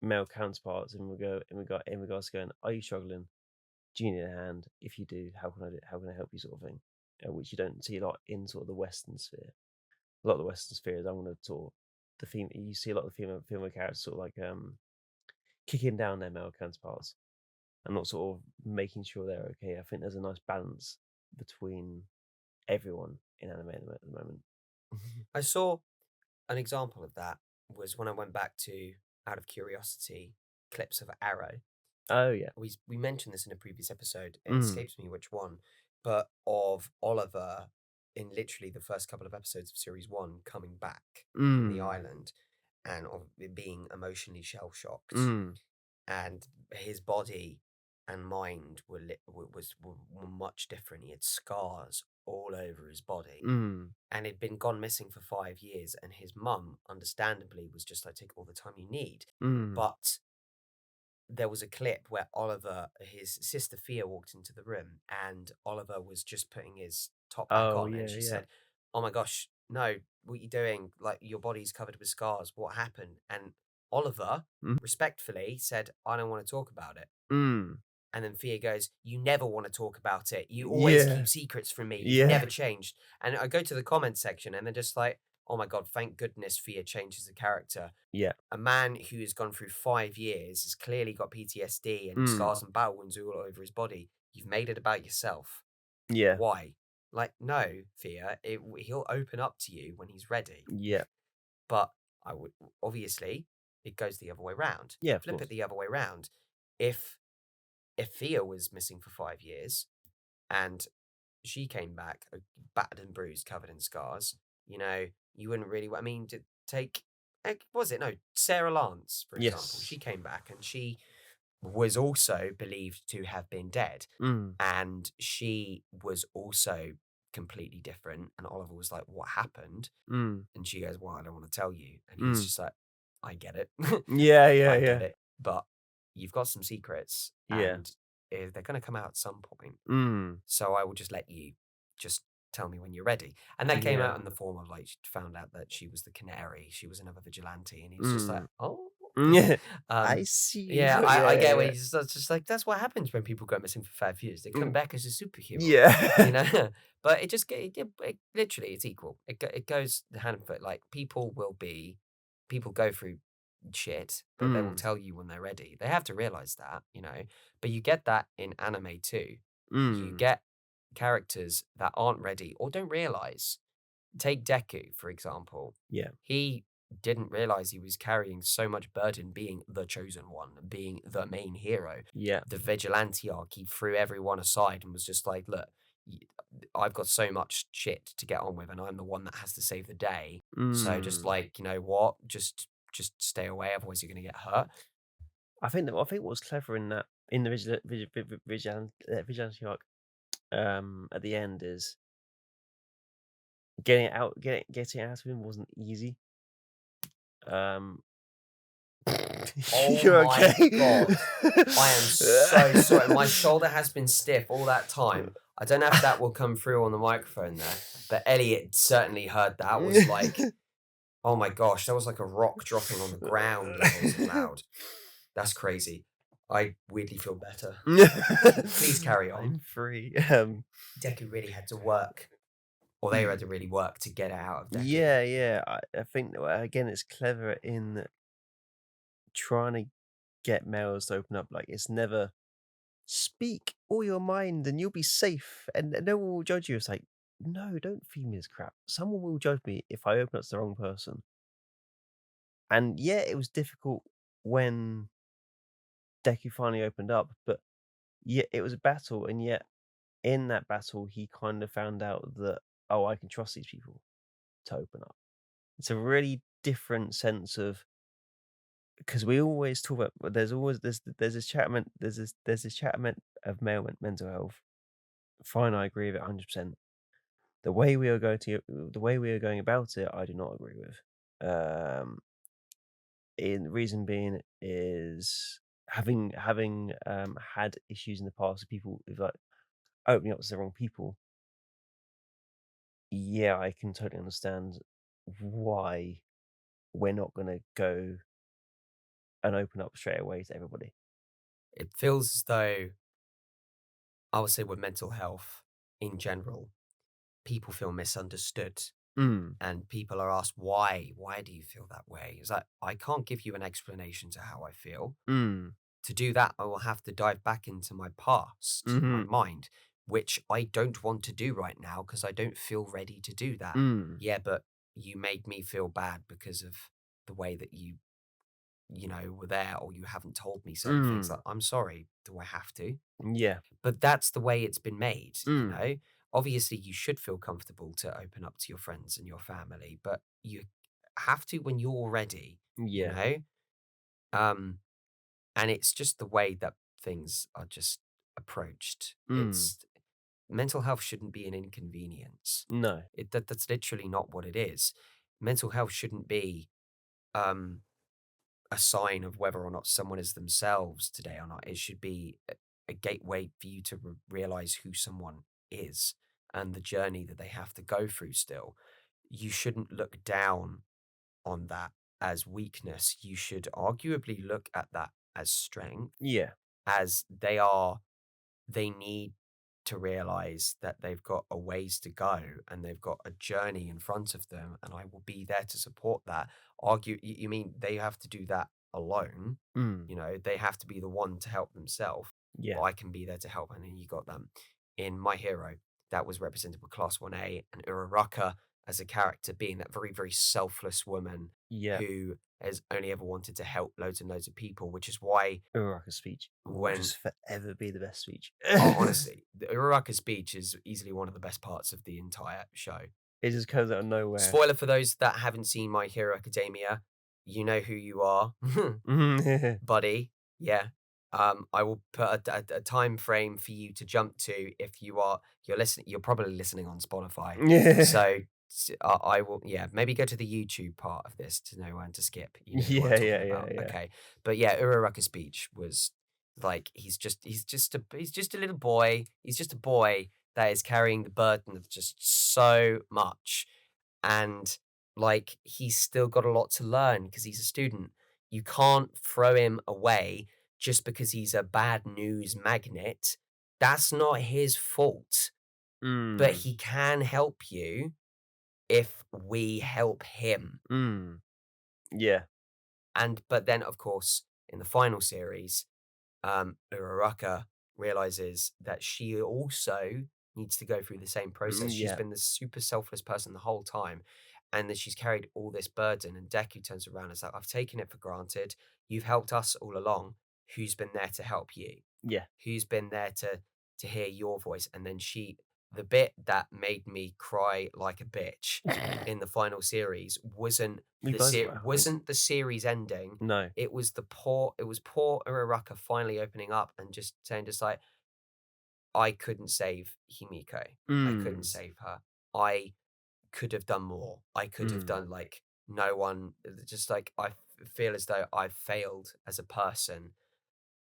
male counterparts in regards to going, are you struggling? Do you need a hand? If you do, how can I help you, sort of thing, which you don't see a lot in sort of the Western sphere. a lot of the Western spheres, I want to sort of you see a lot of the female characters sort of like kicking down their male counterparts and not sort of making sure they're okay. I think there's a nice balance between everyone in anime at the moment. I saw an example of that was when I went back to, out of curiosity, clips of Arrow. Oh yeah. We mentioned this in a previous episode. It Mm. escapes me which one, but of Oliver in literally the first couple of episodes of series one coming back in the Mm. island and of it being emotionally shell shocked, Mm. and his body and mind were much different. He had scars all over his body, Mm. and he'd been gone missing for 5 years. And his mum, understandably, was just like, take all the time you need. Mm. But there was a clip where Oliver, his sister Thea, walked into the room, and Oliver was just putting his top back Oh on, and yeah, she yeah. said, "Oh my gosh, no, what are you doing? Like, your body's covered with scars. What happened?" And Oliver Mm. respectfully said, "I don't want to talk about it." Mm. And then Thea goes, "You never want to talk about it. You always Yeah. keep secrets from me. You've Yeah. never changed." And I go to the comments section, and they're just like, "Oh my God, thank goodness Thea changes the character. Yeah. A man who has gone through 5 years has clearly got PTSD and Mm. scars and battle wounds all over his body. You've made it about yourself. Yeah. Why?" Like, no, Thea, he'll open up to you when he's ready. Yeah. But I would, obviously, it goes the other way round. Yeah, of Flip it course. the other way round. If Thea was missing for 5 years and she came back battered and bruised, covered in scars, you wouldn't really. I mean, to take, was it no Sarah Lance, for example? Yes. She came back and she was also believed to have been dead, Mm. and she was also completely different. And Oliver was like, "What happened?" Mm. And she goes, "Well, I don't want to tell you." And he's Mm. just like, "I get it, Yeah, yeah, I get yeah. it, but you've got some secrets, Yeah. and they're going to come out at some point." Mm. So I will just let you just tell me when you're ready. And that came Yeah. out in the form of like, she found out that she was the canary. She was another vigilante. And he was just like, Mm. oh. Yeah. I um, see. yeah, I Yeah, get what yeah. he's just like, that's what happens when people go missing for 5 years. They come Mm. back as a superhero, you Yeah. know? But it just, it literally, it's equal. It goes hand in foot. Like, people go through shit, but they will Mm. tell you when they're ready. They have to realize that. But you get that in anime too. You Mm. get characters that aren't ready or don't realize. Take Deku, for example. Yeah. He didn't realize he was carrying so much burden being the chosen one, being the main hero. Yeah. The vigilante arc, he threw everyone aside and was just like, look, I've got so much shit to get on with, and I'm the one that has to save the day. So just Mm. like, you know what? Just stay away, otherwise you're gonna get hurt. I think what's clever in that in the vigilante arc at the end is getting out of him wasn't easy. Um Oh You're my okay? God. I am so sorry. My shoulder has been stiff all that time. I don't know if that will come through on the microphone there, but Elliot certainly heard that. Was like, oh my gosh, that was like a rock dropping on the ground levels of loud. That's crazy. I weirdly feel better. Please carry on. I'm free. Deku really had to work, or they had to really work to get it out of Deku. Yeah, yeah. I think again, it's clever in trying to get males to open up. Like it's never speak all your mind and you'll be safe and no one will judge you. It's like, no, don't feed me this crap. Someone will judge me if I open up to the wrong person. And yeah, it was difficult when Deku finally opened up, but yeah, it was a battle, and yet in that battle, he kind of found out that, oh, I can trust these people to open up. It's a really different sense of because we always talk about there's this chat there's this chat of mental health. Fine, I agree with it 100%. The way we are going about it, I do not agree with. In reason being is having had issues in the past with people with like opening up to the wrong people. Yeah, I can totally understand why we're not gonna go and open up straight away to everybody. It feels as though, I would say, with mental health in general, people feel misunderstood Mm. And people are asked, why? Why do you feel that way? It's like, I can't give you an explanation to how I feel. Mm. To do that, I will have to dive back into my past, my Mhm. mind, which I don't want to do right now because I don't feel ready to do that. Mm. Yeah, but you made me feel bad because of the way that were there, or you haven't told me certain things. Mm. Like, I'm sorry, do I have to? Yeah. But that's the way it's been made, Mm. Obviously, you should feel comfortable to open up to your friends and your family, but you have to when you're ready, you Yeah. know? Um, and it's just the way that things are just approached. Mm. It's mental health shouldn't be an inconvenience. No. That's literally not what it is. Mental health shouldn't be um a sign of whether or not someone is themselves today or not. It should be a gateway for you to realize who someone is and the journey that they have to go through still. You shouldn't look down on that as weakness. You should arguably look at that as strength, Yeah. as they need to realize that they've got a ways to go and they've got a journey in front of them, and I will be there to support that. You mean they have to do that alone? Mm. They have to be the one to help themselves. Yeah. But I can be there to help, and then you got them. In My Hero, that was represented with Class 1A and Uraraka as a character being that very, very selfless woman Yeah. who has only ever wanted to help loads and loads of people, which is why Uraraka's speech will when just forever be the best speech. honestly, the Uraraka speech is easily one of the best parts of the entire show. It just comes out of nowhere. Spoiler for those that haven't seen My Hero Academia, you know who you are, Mhm. buddy. Yeah. I will put a time frame for you to jump to if you're listening. You're probably listening on Spotify, Yeah. so I will. Yeah, maybe go to the YouTube part of this to know when to skip. You know what I'm Yeah, talking yeah, yeah, about. yeah. Okay, but yeah, Uraraka's speech was like he's just a little boy. He's just a boy that is carrying the burden of just so much, and like he's still got a lot to learn because he's a student. You can't throw him away just because he's a bad news magnet. That's not his fault, but Mm. he can help you if we help him. Mm. Yeah. But then, of course, in the final series, Uraraka realizes that she also needs to go through the same process. She's Yeah. been this super selfless person the whole time, and that she's carried all this burden. And Deku turns around and is like, I've taken it for granted. You've helped us all along. Who's been there to help you? Yeah. Who's been there to hear your voice? And then the bit that made me cry like a bitch in the final series We both were, I think. wasn't the series ending. No. It was poor Uraraka finally opening up and just saying just like, I couldn't save Himiko. I couldn't Mm. save her. I could have done more. I could have Mm. done like no one just like feel as though I've failed as a person.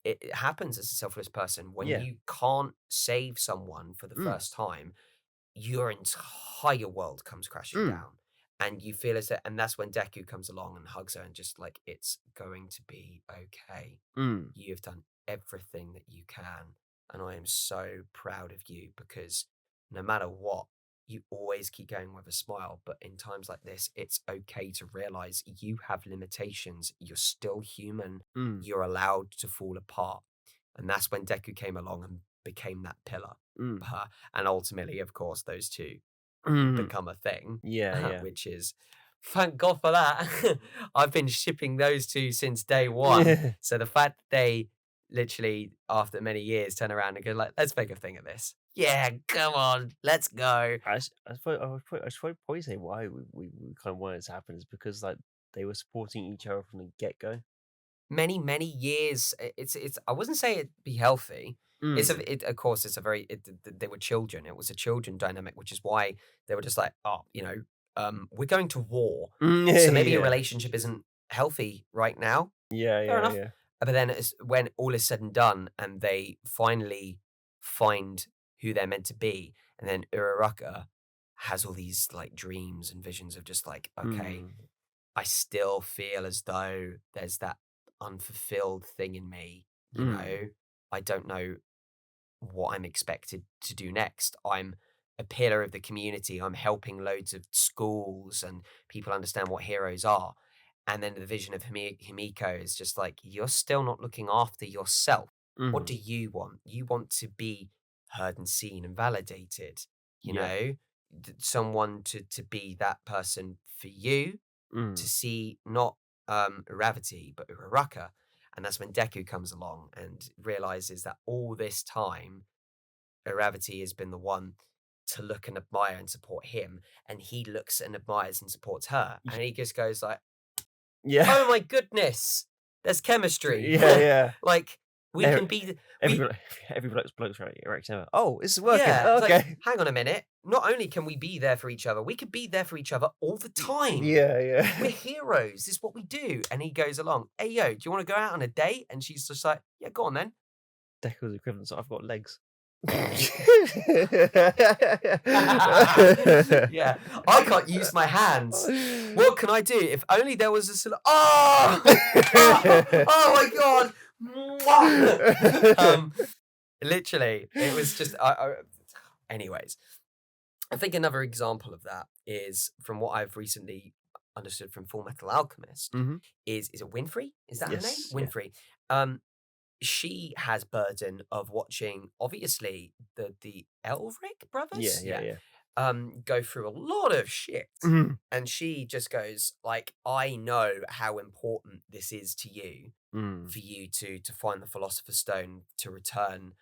It happens as a selfless person when Yeah. you can't save someone for the Mm. first time, your entire world comes crashing Mm. down. And you feel as though, and that's when Deku comes along and hugs her and just like, it's going to be okay. Mm. You've done everything that you can. And I am so proud of you because no matter what, you always keep going with a smile. But in times like this, it's okay to realize you have limitations. You're still human. Mm. You're allowed to fall apart. And that's when Deku came along and became that pillar Mm. for her. And ultimately, of course, those two Mm. become a thing, Yeah, yeah. which is thank God for that. I've been shipping those two since day one. Yeah. So the fact that they literally, after many years, turn around and go like, let's make a thing of this. Yeah, come on, let's go. I should probably say why we kind of wanted it to happen is because like they were supporting each other from the get go. Many years. It's. I wouldn't say it'd be healthy. Mm. Of course, it's a very. They were children. It was a children dynamic, which is why they were just like, oh, we're going to war, so maybe a Yeah. relationship isn't healthy right now. Yeah, Fair yeah, enough. yeah. But then when all is said and done, and they finally find who they're meant to be, and then Uraraka has all these like dreams and visions of just like, okay, Mm. I still feel as though there's that unfulfilled thing in me. Mm. I don't know what I'm expected to do next. I'm a pillar of the community. I'm helping loads of schools and people understand what heroes are. And then the vision of Himiko is just like, you're still not looking after yourself. What do you want? You want to be heard and seen and validated, you Yeah. know, someone to be that person for you, to see not Uravati, but Uraraka. And that's when Deku comes along and realizes that all this time, Uravati has been the one to look and admire and support him. And he looks and admires and supports her. And he just goes like, Yeah. oh my goodness, there's chemistry. Yeah, yeah. Like, we Every can be, every bloke's reaction ever. Oh, this is working. yeah, Oh, it's like, okay. hang on a minute. Not only can we be there for each other, we can be there for each other all the time. Yeah, yeah. We're heroes. This is what we do. And he goes along, hey, yo, do you want to go out on a date? And she's just like, yeah, go on then. Deku's equivalent, so I've got legs. Yeah, I can't use my hands. What can I do? If only there was a oh, oh my god. Literally, it was just. Anyways, I think another example of that is from what I've recently understood from Full Metal Alchemist. Is it Winfrey? Is that her name? Yes, yeah. Winfrey. She has burden of watching, obviously, the Elric brothers. Yeah. Go through a lot of shit, and she just goes like, I know how important this is to you, for you to find the Philosopher's Stone, to return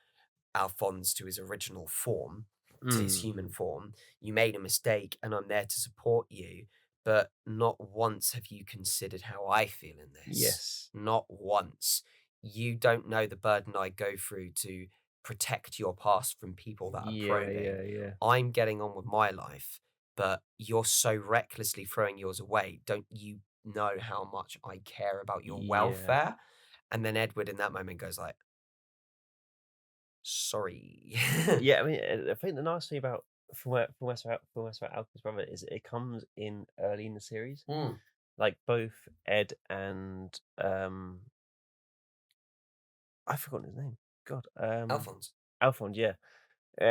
Alphonse to his original form, to his human form. You made a mistake, and I'm there to support you. But not once have you considered how I feel in this. Yes. Not once. You don't know the burden I go through to protect your past from people that are probing. Yeah. I'm getting on with my life, but you're so recklessly throwing yours away. Don't you know how much I care about your welfare? And then Edward in that moment goes like, sorry. Yeah, I mean, I think the nice thing about Fullmetal Alchemist Brother is it comes in early in the series. Like both Ed and I've forgotten his name. God, Alphonse. Alphonse, yeah.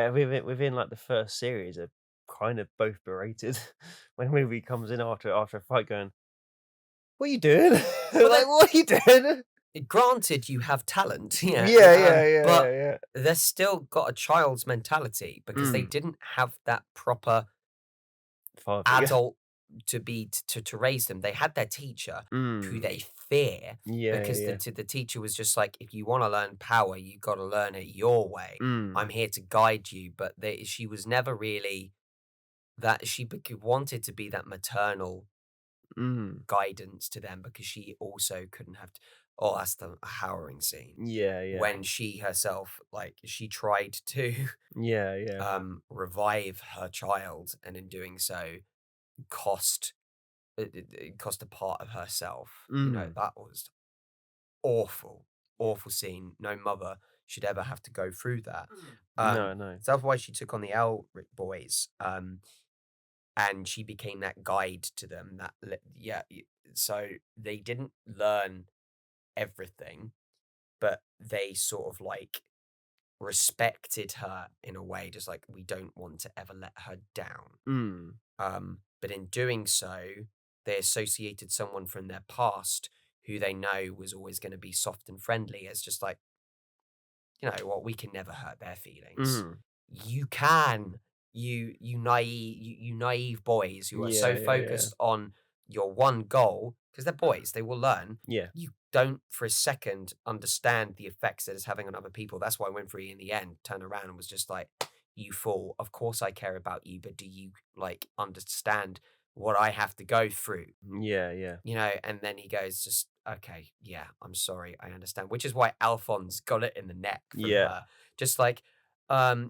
Within like the first series, are kind of both berated when movie comes in after a fight, going, "What are you doing? Like, what are you doing?" Granted, you have talent, Yeah. but they're still got a child's mentality because they didn't have that proper Father, adult to be to raise them. They had their teacher who they fear because the teacher was just like, if you want to learn power, you got to learn it your way. I'm here to guide you, but she was never really that. She wanted to be that maternal guidance to them because she also couldn't have. Oh, that's the harrowing scene. Yeah. When she herself, like, she tried to revive her child, and in doing so, cost a part of herself. You know, that was awful scene. No mother should ever have to go through that. No. So that's why she took on the Elric boys. And she became that guide to them. So they didn't learn everything, but they sort of like respected her in a way, just like, we don't want to ever let her down. But in doing so, they associated someone from their past who they know was always going to be soft and friendly as just like, you know what, we can never hurt their feelings. You can, you naive boys who are so focused on your one goal, because they're boys, they will learn. You don't for a second understand the effects that it's having on other people. That's why Winfrey in the end turned around and was just like, you fool, of course I care about you, but do you like understand what I have to go through? Yeah. You know, and then he goes, just, okay, yeah, I'm sorry, I understand. Which is why Alphonse got it in the neck from her. Just like,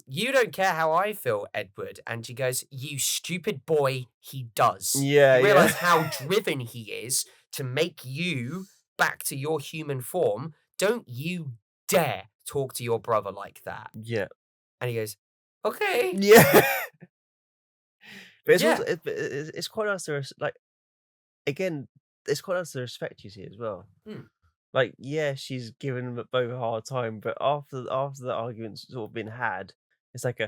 you don't care how I feel, Edward. And she goes, you stupid boy, he does. You realize how driven he is to make you back to your human form. Don't you dare talk to your brother like that. And he goes, okay. But it's quite nice to like, again, it's quite nice to respect you see as well. Like, she's given them both a hard time, but after the argument's sort of been had, it's like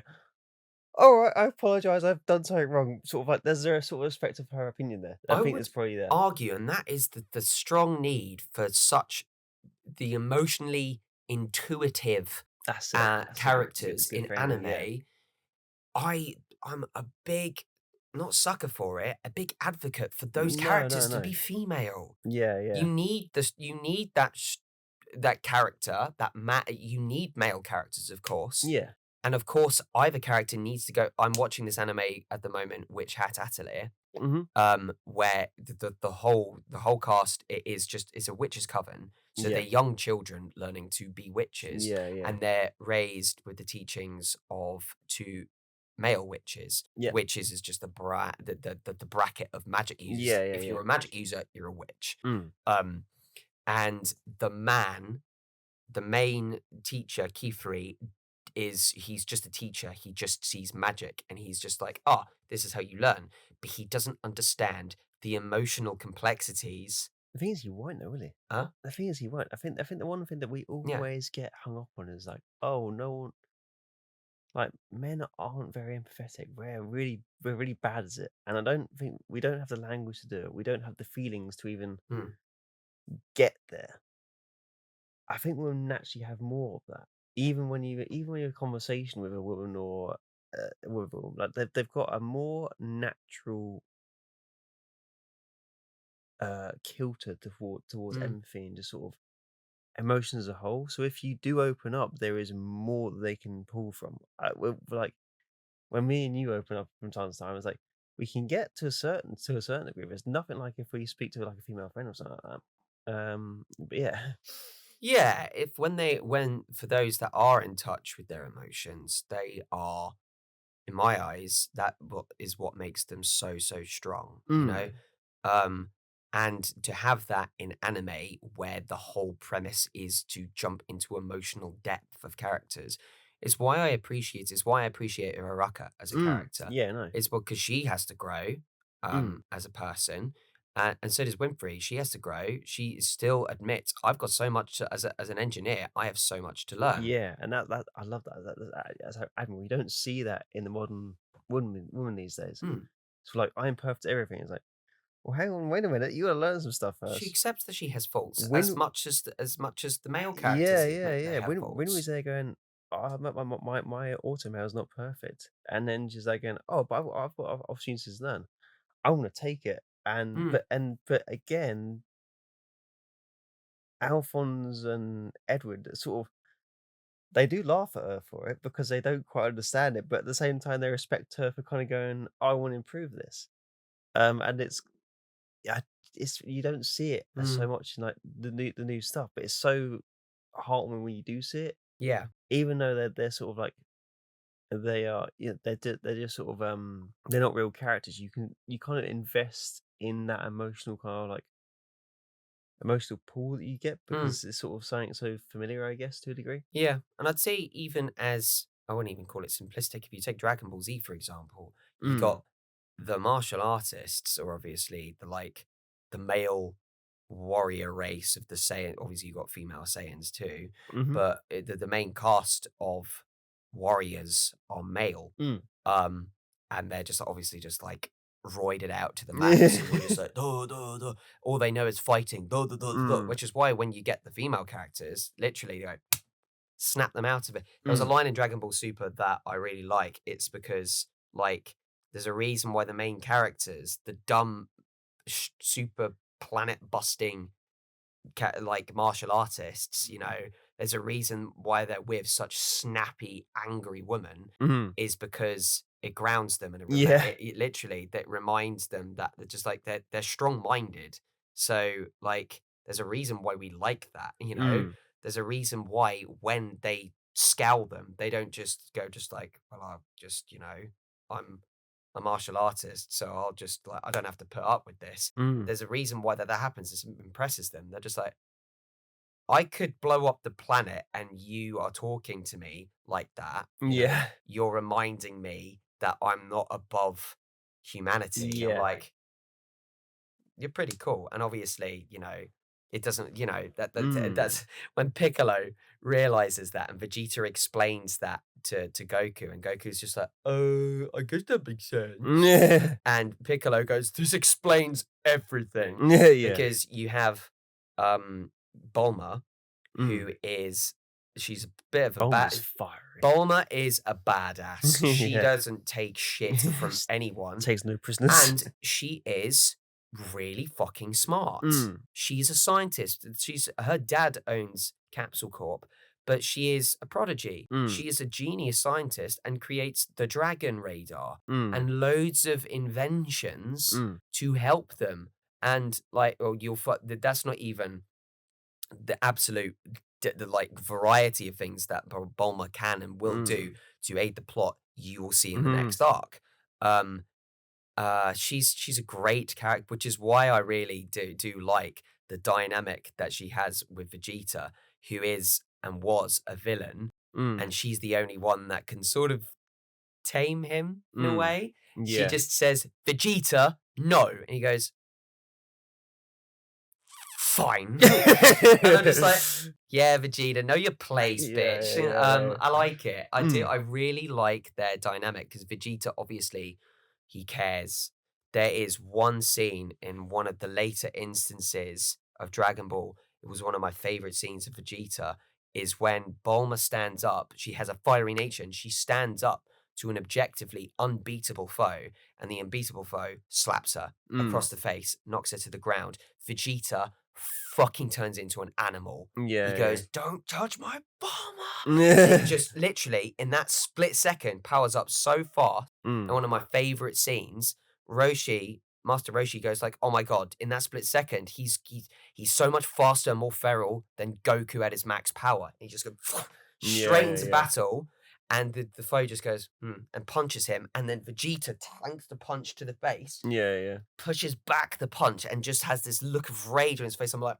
"Alright, I apologize, I've done something wrong." Sort of like, there's there a sort of respect of her opinion there? I I think would there's probably there. argue, and that is the strong need for such the emotionally intuitive, That's it. That's a characters good in framing, yeah. anime. I'm a big not sucker for it, a big advocate for those No, no, characters to no. be female. Yeah, yeah. You need that character, you need male characters, of course. Yeah. And of course, either character needs to go. I'm watching this anime at the moment, Witch Hat Atelier, Mhm. where the whole cast is just it's a witch's coven. So they're Yeah. young children learning to be witches, Yeah, yeah. and they're raised with the teachings of two male witches. Yeah. Witches is just the bracket of magic users. Yeah, yeah, If yeah. you're a magic user, you're a witch. Mm. Um, and the main teacher, Kifri, he's just a teacher. He just sees magic and he's just like, oh, this is how you learn. But he doesn't understand the emotional complexities. The thing is he won't though, will he? Huh? The thing is he won't. I think the one thing that we Yeah. always get hung up on is like, "Oh, no one like, men aren't very empathetic. We're really bad at it." And I don't think we don't have the language to do it. We don't have the feelings to even Mm, get there. I think we'll naturally have more of that. Even when you're in a conversation with a woman or with a woman, like they've got a more natural kilter towards mm, empathy and just sort of emotion as a whole. So if you do open up, there is more that they can pull from. Like when me and you open up from time to time, it's like we can get to a certain degree. There's nothing like if we speak to like a female friend or something like that. But yeah, yeah. If when for those that are in touch with their emotions, they are, in my eyes, what makes them so strong. mm, Um, and to have that in anime where the whole premise is to jump into emotional depth of characters is why I appreciate Uraraka as a character. yeah, no, It's because she has to grow mm, as a person. And so does Winfrey. She has to grow. She still admits, I've got so much as an engineer. I have so much to learn. yeah, and that I love that. That's how admirable. You don't see that in the modern woman these days. Hmm. It's like I'm perfect at everything. It's like, well, hang on, wait a minute, you gotta learn some stuff She first. accepts that she has faults When as much as the male characters Yeah, yeah, admit they yeah. have When faults. was there going, "Oh, my automail is not perfect," and then she's like going, "Oh, but I've got opportunities to learn. I want to take it." And Mm, but again, Alphonse and Edward sort of they do laugh at her for it because they don't quite understand it, but at the same time they respect her for kind of going, "I want to improve this." And it's yeah, it's you don't see it as so mm, much in like the new stuff, but it's so heartwarming when you do see it, yeah, even though they're sort of like they are, yeah, they're just sort of they're not real characters. You kind of invest in that emotional kind of like emotional pull that you get mm, because it's sort of something so familiar, I guess, to a degree. yeah, and I'd say even as I wouldn't even call it simplistic, if you take Dragon Ball Z, for example, you Mm. got the martial artists are obviously the male warrior race of the Saiyan. Obviously, you got female Saiyans too, Mhm. but the main cast of warriors are male. Mm. Um, and they're just obviously just like roided out to the max, and we're just like, duh, duh, duh. All they know is fighting, duh, duh, duh, duh, duh. Mm. Which is why when you get the female characters, literally, like, snap them out of it. There was a Mm. line in Dragon Ball Super that I really like. It's because, like, there's a reason why the main characters, the dumb, super planet busting like martial artists, there's a reason why they're with such snappy, angry women Mhm. is because it grounds them and Yeah. it literally that reminds them that they're just like they're strong minded. So like there's a reason why we like that. Mm. There's a reason why when they scowl them, they don't just go just like, well, I'll just, I'm a martial artist, so I'll just like I don't have to put up with this. Mm. There's a reason why that happens. It impresses them. They're just like, I could blow up the planet and you are talking to me like that. Yeah. You're reminding me that I'm not above humanity. I'm Yeah. like, you're pretty cool. And obviously, It doesn't, you know, Mm. that's when Piccolo realizes that and Vegeta explains that to Goku, and Goku's just like, "Oh, I guess that makes sense." Yeah. And Piccolo goes, "This explains everything." Yeah, yeah. Because you have Bulma, Mm. who is she's a bit of a Bulma's bad fiery. Bulma is a badass. She Yeah. doesn't take shit from anyone, Takes no prisoners. and she is really fucking smart. Mm. She's a scientist. Her dad owns Capsule Corp, but she is a prodigy. Mm. She is a genius scientist and creates the Dragon Radar Mm. and loads of inventions Mm. to help them. And like, well, that's not even the absolute the like variety of things that Bulma can and will do Mm. to aid the plot. You will see in the Mhm. next arc. Um, she's a great character, which is why I really do like the dynamic that she has with Vegeta, who is and was a villain, Mm. and she's the only one that can sort of tame him in a Mm. way. She Yeah. just says, "Vegeta, no," and he goes, "Fine," and I'm just like, "Yeah, Vegeta, know your place, Yeah, bitch." yeah, yeah, I like it. I do. Mm. I really like their dynamic because Vegeta, obviously, he cares. There is one scene in one of the later instances of Dragon Ball. It was one of my favorite scenes of Vegeta. Is when Bulma stands up. She has a fiery nature, and she stands up to an objectively unbeatable foe, and the unbeatable foe slaps her Mm. across the face, knocks her to the ground. Vegeta fucking turns into an animal. He Yeah, yeah. goes, "Don't touch my Bulma!" And he Yeah. just literally, in that split second, powers up so fast. And Mm. one of my favorite scenes, Master Roshi goes like, "Oh my god!" In that split second, he's so much faster and more feral than Goku at his max power. And he just goes Yeah, straight yeah, into yeah. battle, and the foe just goes and punches him, and then Vegeta tanks the punch to the face, Yeah, yeah. pushes back the punch, and just has this look of rage on his face. I'm like,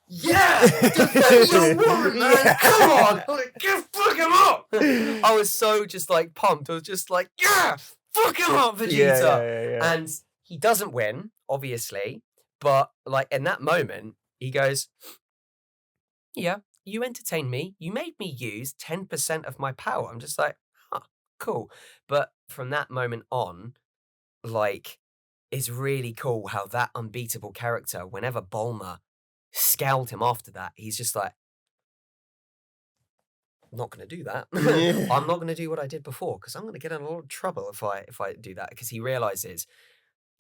yeah, defend your woman, man. Come on, like, fuck him up. I was so just like pumped. I was just like, yeah, fuck him up, Yeah, Vegeta. yeah, yeah, yeah. And he doesn't win, obviously, but like in that moment, he goes, "Yeah, you entertained me. You made me use 10% of my power." I'm just like, huh, cool. But from that moment on, like, it's really cool how that unbeatable character, whenever Bulma scowled him after that, he's just like, "I'm not going to do that. Yeah. I'm not going to do what I did before because I'm going to get in a lot of trouble if I do that." Because he realizes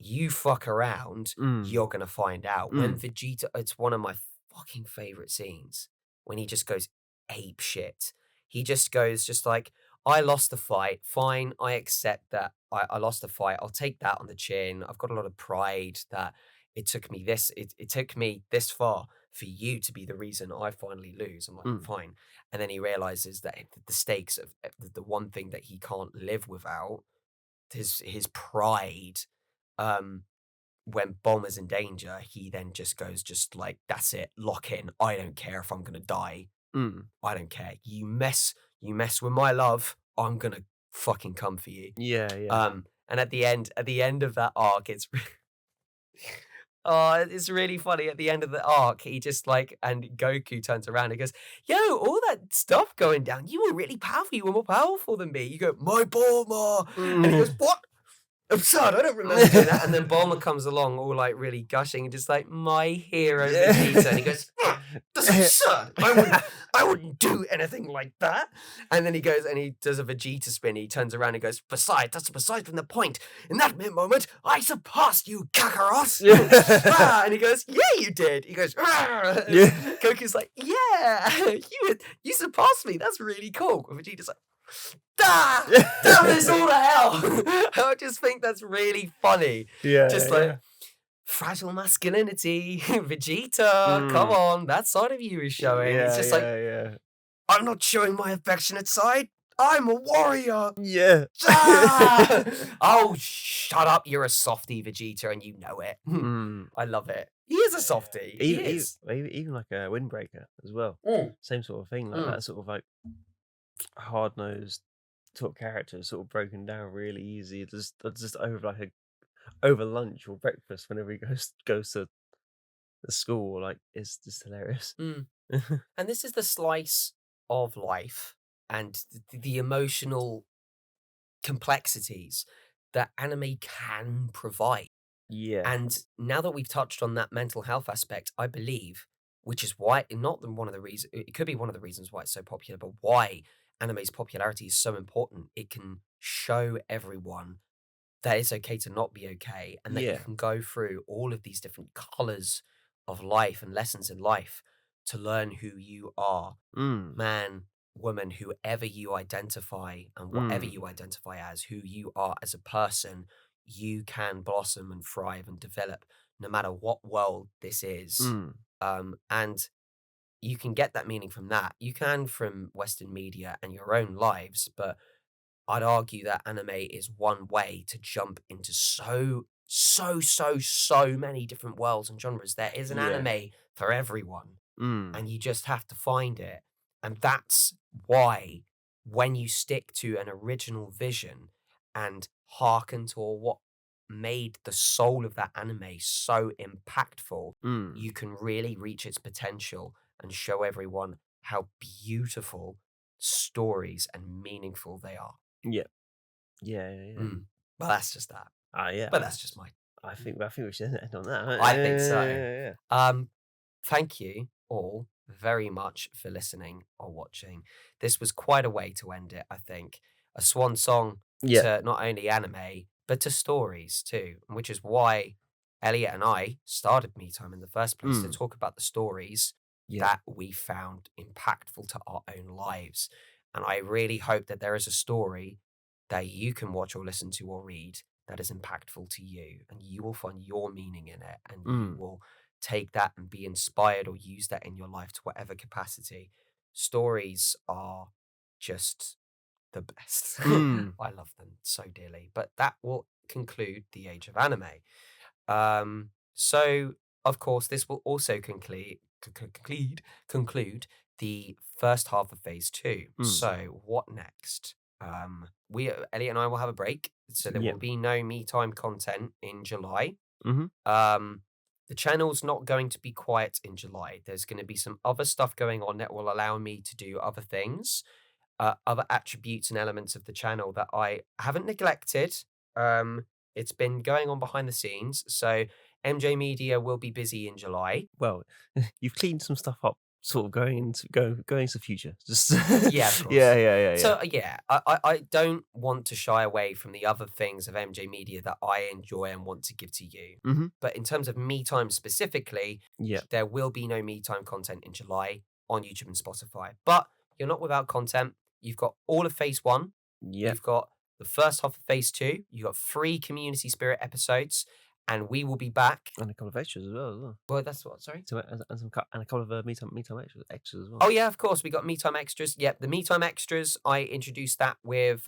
you fuck around, Mm. you're going to find out. When Mm. Vegeta, it's one of my fucking favorite scenes when he just goes ape shit. He just goes, just like, "I lost the fight. Fine. I accept that I lost the fight. I'll take that on the chin. I've got a lot of pride that it took me this far for you to be the reason I finally lose." I'm like, Mm. fine. And then he realizes that the stakes of the one thing that he can't live without, his pride. Um, when Bomber's in danger, he then just goes, just like, "That's it, lock in. I don't care if I'm gonna die. Mm. I don't care. You mess with my love, I'm gonna fucking come for you." Yeah, yeah. And at the end of that arc, oh, it's really funny. At the end of the arc, he just like, and Goku turns around and goes, "Yo, all that stuff going down, you were really powerful. You were more powerful than me." You go, "My Bulma," and he goes, Mm. "What? Absurd, I don't remember doing that." And then Bulma comes along all like really gushing and just like, "My hero Vegeta." And he goes, "That's absurd. I wouldn't do anything like that." And then he goes and he does a Vegeta spin. He turns around and goes, "Besides, that's beside from the point. In that moment, I surpassed you, Kakarot." And he goes, "Yeah, you did." He goes, "Ah." And Yeah. Goku's like, "Yeah, you surpassed me. That's really cool." And Vegeta's like, "Ah, damn this all to hell." I just think that's really funny. Yeah, Just like yeah. fragile masculinity, Vegeta, come Mm. on, that side of you is showing. It's Yeah, just like, yeah, yeah. "I'm not showing my affectionate side. I'm a warrior." Yeah. Ah! Oh, shut up. You're a softie, Vegeta, and you know it. Mm. I love it. He is a softie. He is. Even like a windbreaker as well. Mm, Same sort of thing, like mm. that sort of like hard nosed sort of character, sort of broken down really easy. Just over like over lunch or breakfast whenever he goes to the school, like, is just hilarious. Mm. And this is the slice of life and the emotional complexities that anime can provide. Yeah. And now that we've touched on that mental health aspect, I believe, which is why one of the reasons, it could be one of the reasons why it's so popular, but why anime's popularity is so important. It can show everyone that it's okay to not be okay and that you Yeah. can go through all of these different colors of life and lessons in life to learn who you are, Mm. man, woman, whoever you identify and whatever Mm. you identify as, who you are as a person, you can blossom and thrive and develop no matter what world this is. Mm. And you can get that meaning from that. You can from Western media and your own lives, but I'd argue that anime is one way to jump into so many different worlds and genres. There is an Yeah. anime for everyone Mm. and you just have to find it. And that's why when you stick to an original vision and hearken to what made the soul of that anime so impactful, Mm. you can really reach its potential and show everyone how beautiful stories and meaningful they are. Yeah. Yeah, yeah, yeah. Mm. Well, that's just that. Yeah, But that's just my. I think we should end on that. I think so. Yeah. Um, Thank you all very much for listening or watching. This was quite a way to end it, I think. A swan song Yeah. to not only anime, but to stories too, which is why Elliot and I started Me Time in the first place to Mm. talk about the stories Yeah. that we found impactful to our own lives. And I really hope that there is a story that you can watch or listen to or read that is impactful to you, and you will find your meaning in it, and you Mm. will take that and be inspired or use that in your life to whatever capacity. Stories are just the best. Mm. I love them so dearly. But that will conclude the age of anime. So of course, this will also conclude the first half of phase two. Mm. So what next? We Elliot and I will have a break, so there Yeah. will be no me time content in July. Mhm. Um, the channel's not going to be quiet in July. There's going to be some other stuff going on that will allow me to do other things, other attributes and elements of the channel that I haven't neglected. It's been going on behind the scenes. So MJ Media will be busy in July. Well, you've cleaned some stuff up, sort of going into the future. Just Yeah, of yeah, course. yeah, yeah, yeah. So yeah, I don't want to shy away from the other things of MJ Media that I enjoy and want to give to you. Mhm. But in terms of me time specifically, Yeah. there will be no me time content in July on YouTube and Spotify. But you're not without content. You've got all of phase one. Yeah. You've got the first half of phase two. You've got 3 community spirit episodes. And we will be back. And a couple of extras as well. Well, that's what, sorry? So and a couple of me time extras as well. Oh yeah, of course. We got Me Time Extras. Yep, the Me Time Extras. I introduced that with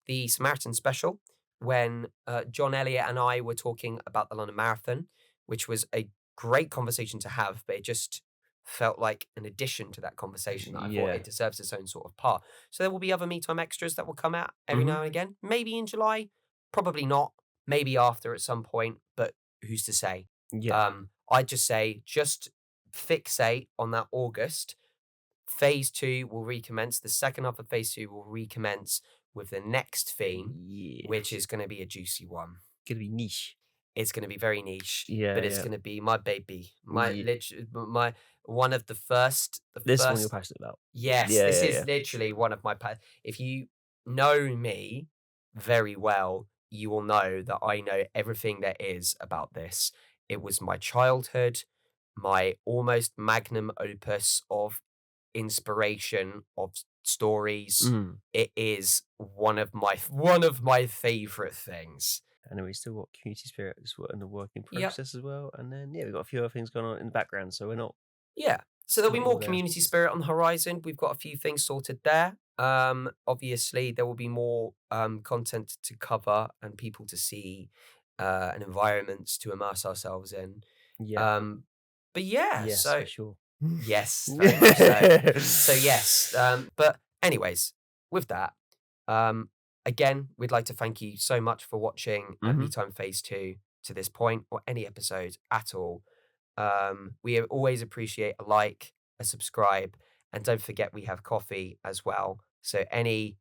the Samaritan special when John Elliott and I were talking about the London Marathon, which was a great conversation to have, but it just felt like an addition to that conversation that I thought Yeah. it deserves its own sort of part. So there will be other Me Time Extras that will come out every Mhm. now and again. Maybe in July, probably not. Maybe after at some point, but who's to say? Yeah. I'd just say just fixate on that August. Phase two will recommence. The second half of phase two will recommence with the next theme, Yeah. which is going to be a juicy one. Gonna be niche. It's going to be very niche, Yeah, but it's yeah. going to be my baby, my Ye my one of the first. The This one you're first, passionate about. yes, Yeah, this yeah, is yeah. literally one of my. If you know me very well, you will know that I know everything there is about this. It was my childhood, my almost magnum opus of inspiration of stories. Mm. It is one of my favorite things. And then we still got community spirit and the work in Yep. process as well. And then we've got a few other things going on in the background, so we're not Yeah. So there'll be not more all there. community spirit on the horizon. We've got a few things sorted there. Obviously there will be more content to cover and people to see and environments to immerse ourselves in. Yeah. But yeah, Yes, so for sure. yes, very much so. So yes, but anyways, with that, again, we'd like to thank you so much for watching Me Mhm. Time Phase 2 to this point, or any episode at all. We always appreciate a like, a subscribe, and don't forget we have coffee as well. So any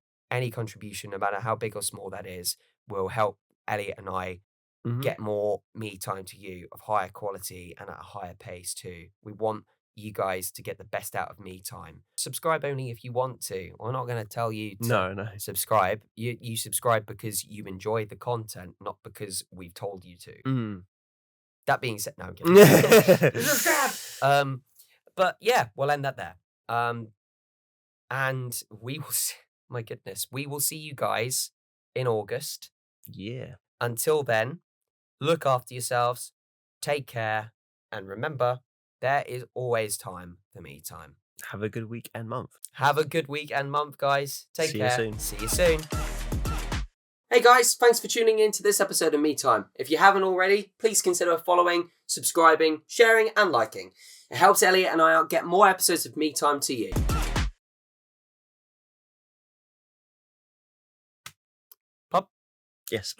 contribution, no matter how big or small that is, will help Elliot and I Mhm. get more me time to you of higher quality and at a higher pace too. We want you guys to get the best out of me time. Subscribe only if you want to. We're not going to tell you to No, no. subscribe. You subscribe because you enjoy the content, not because we've told you to. Mm. That being said, no, I'm kidding. Subscribe! But yeah, we'll end that there. And we will see, my goodness, we will see you guys in August. Yeah. Until then, look after yourselves, take care, and remember, there is always time for me time. Have a good week and month. Have a good week and month, guys. Take See you care. soon. See you soon. Hey guys, thanks for tuning in to this episode of Me Time. If you haven't already, please consider following, subscribing, sharing, and liking. It helps Elliot and I out get more episodes of Me Time to you. Pop. Yes.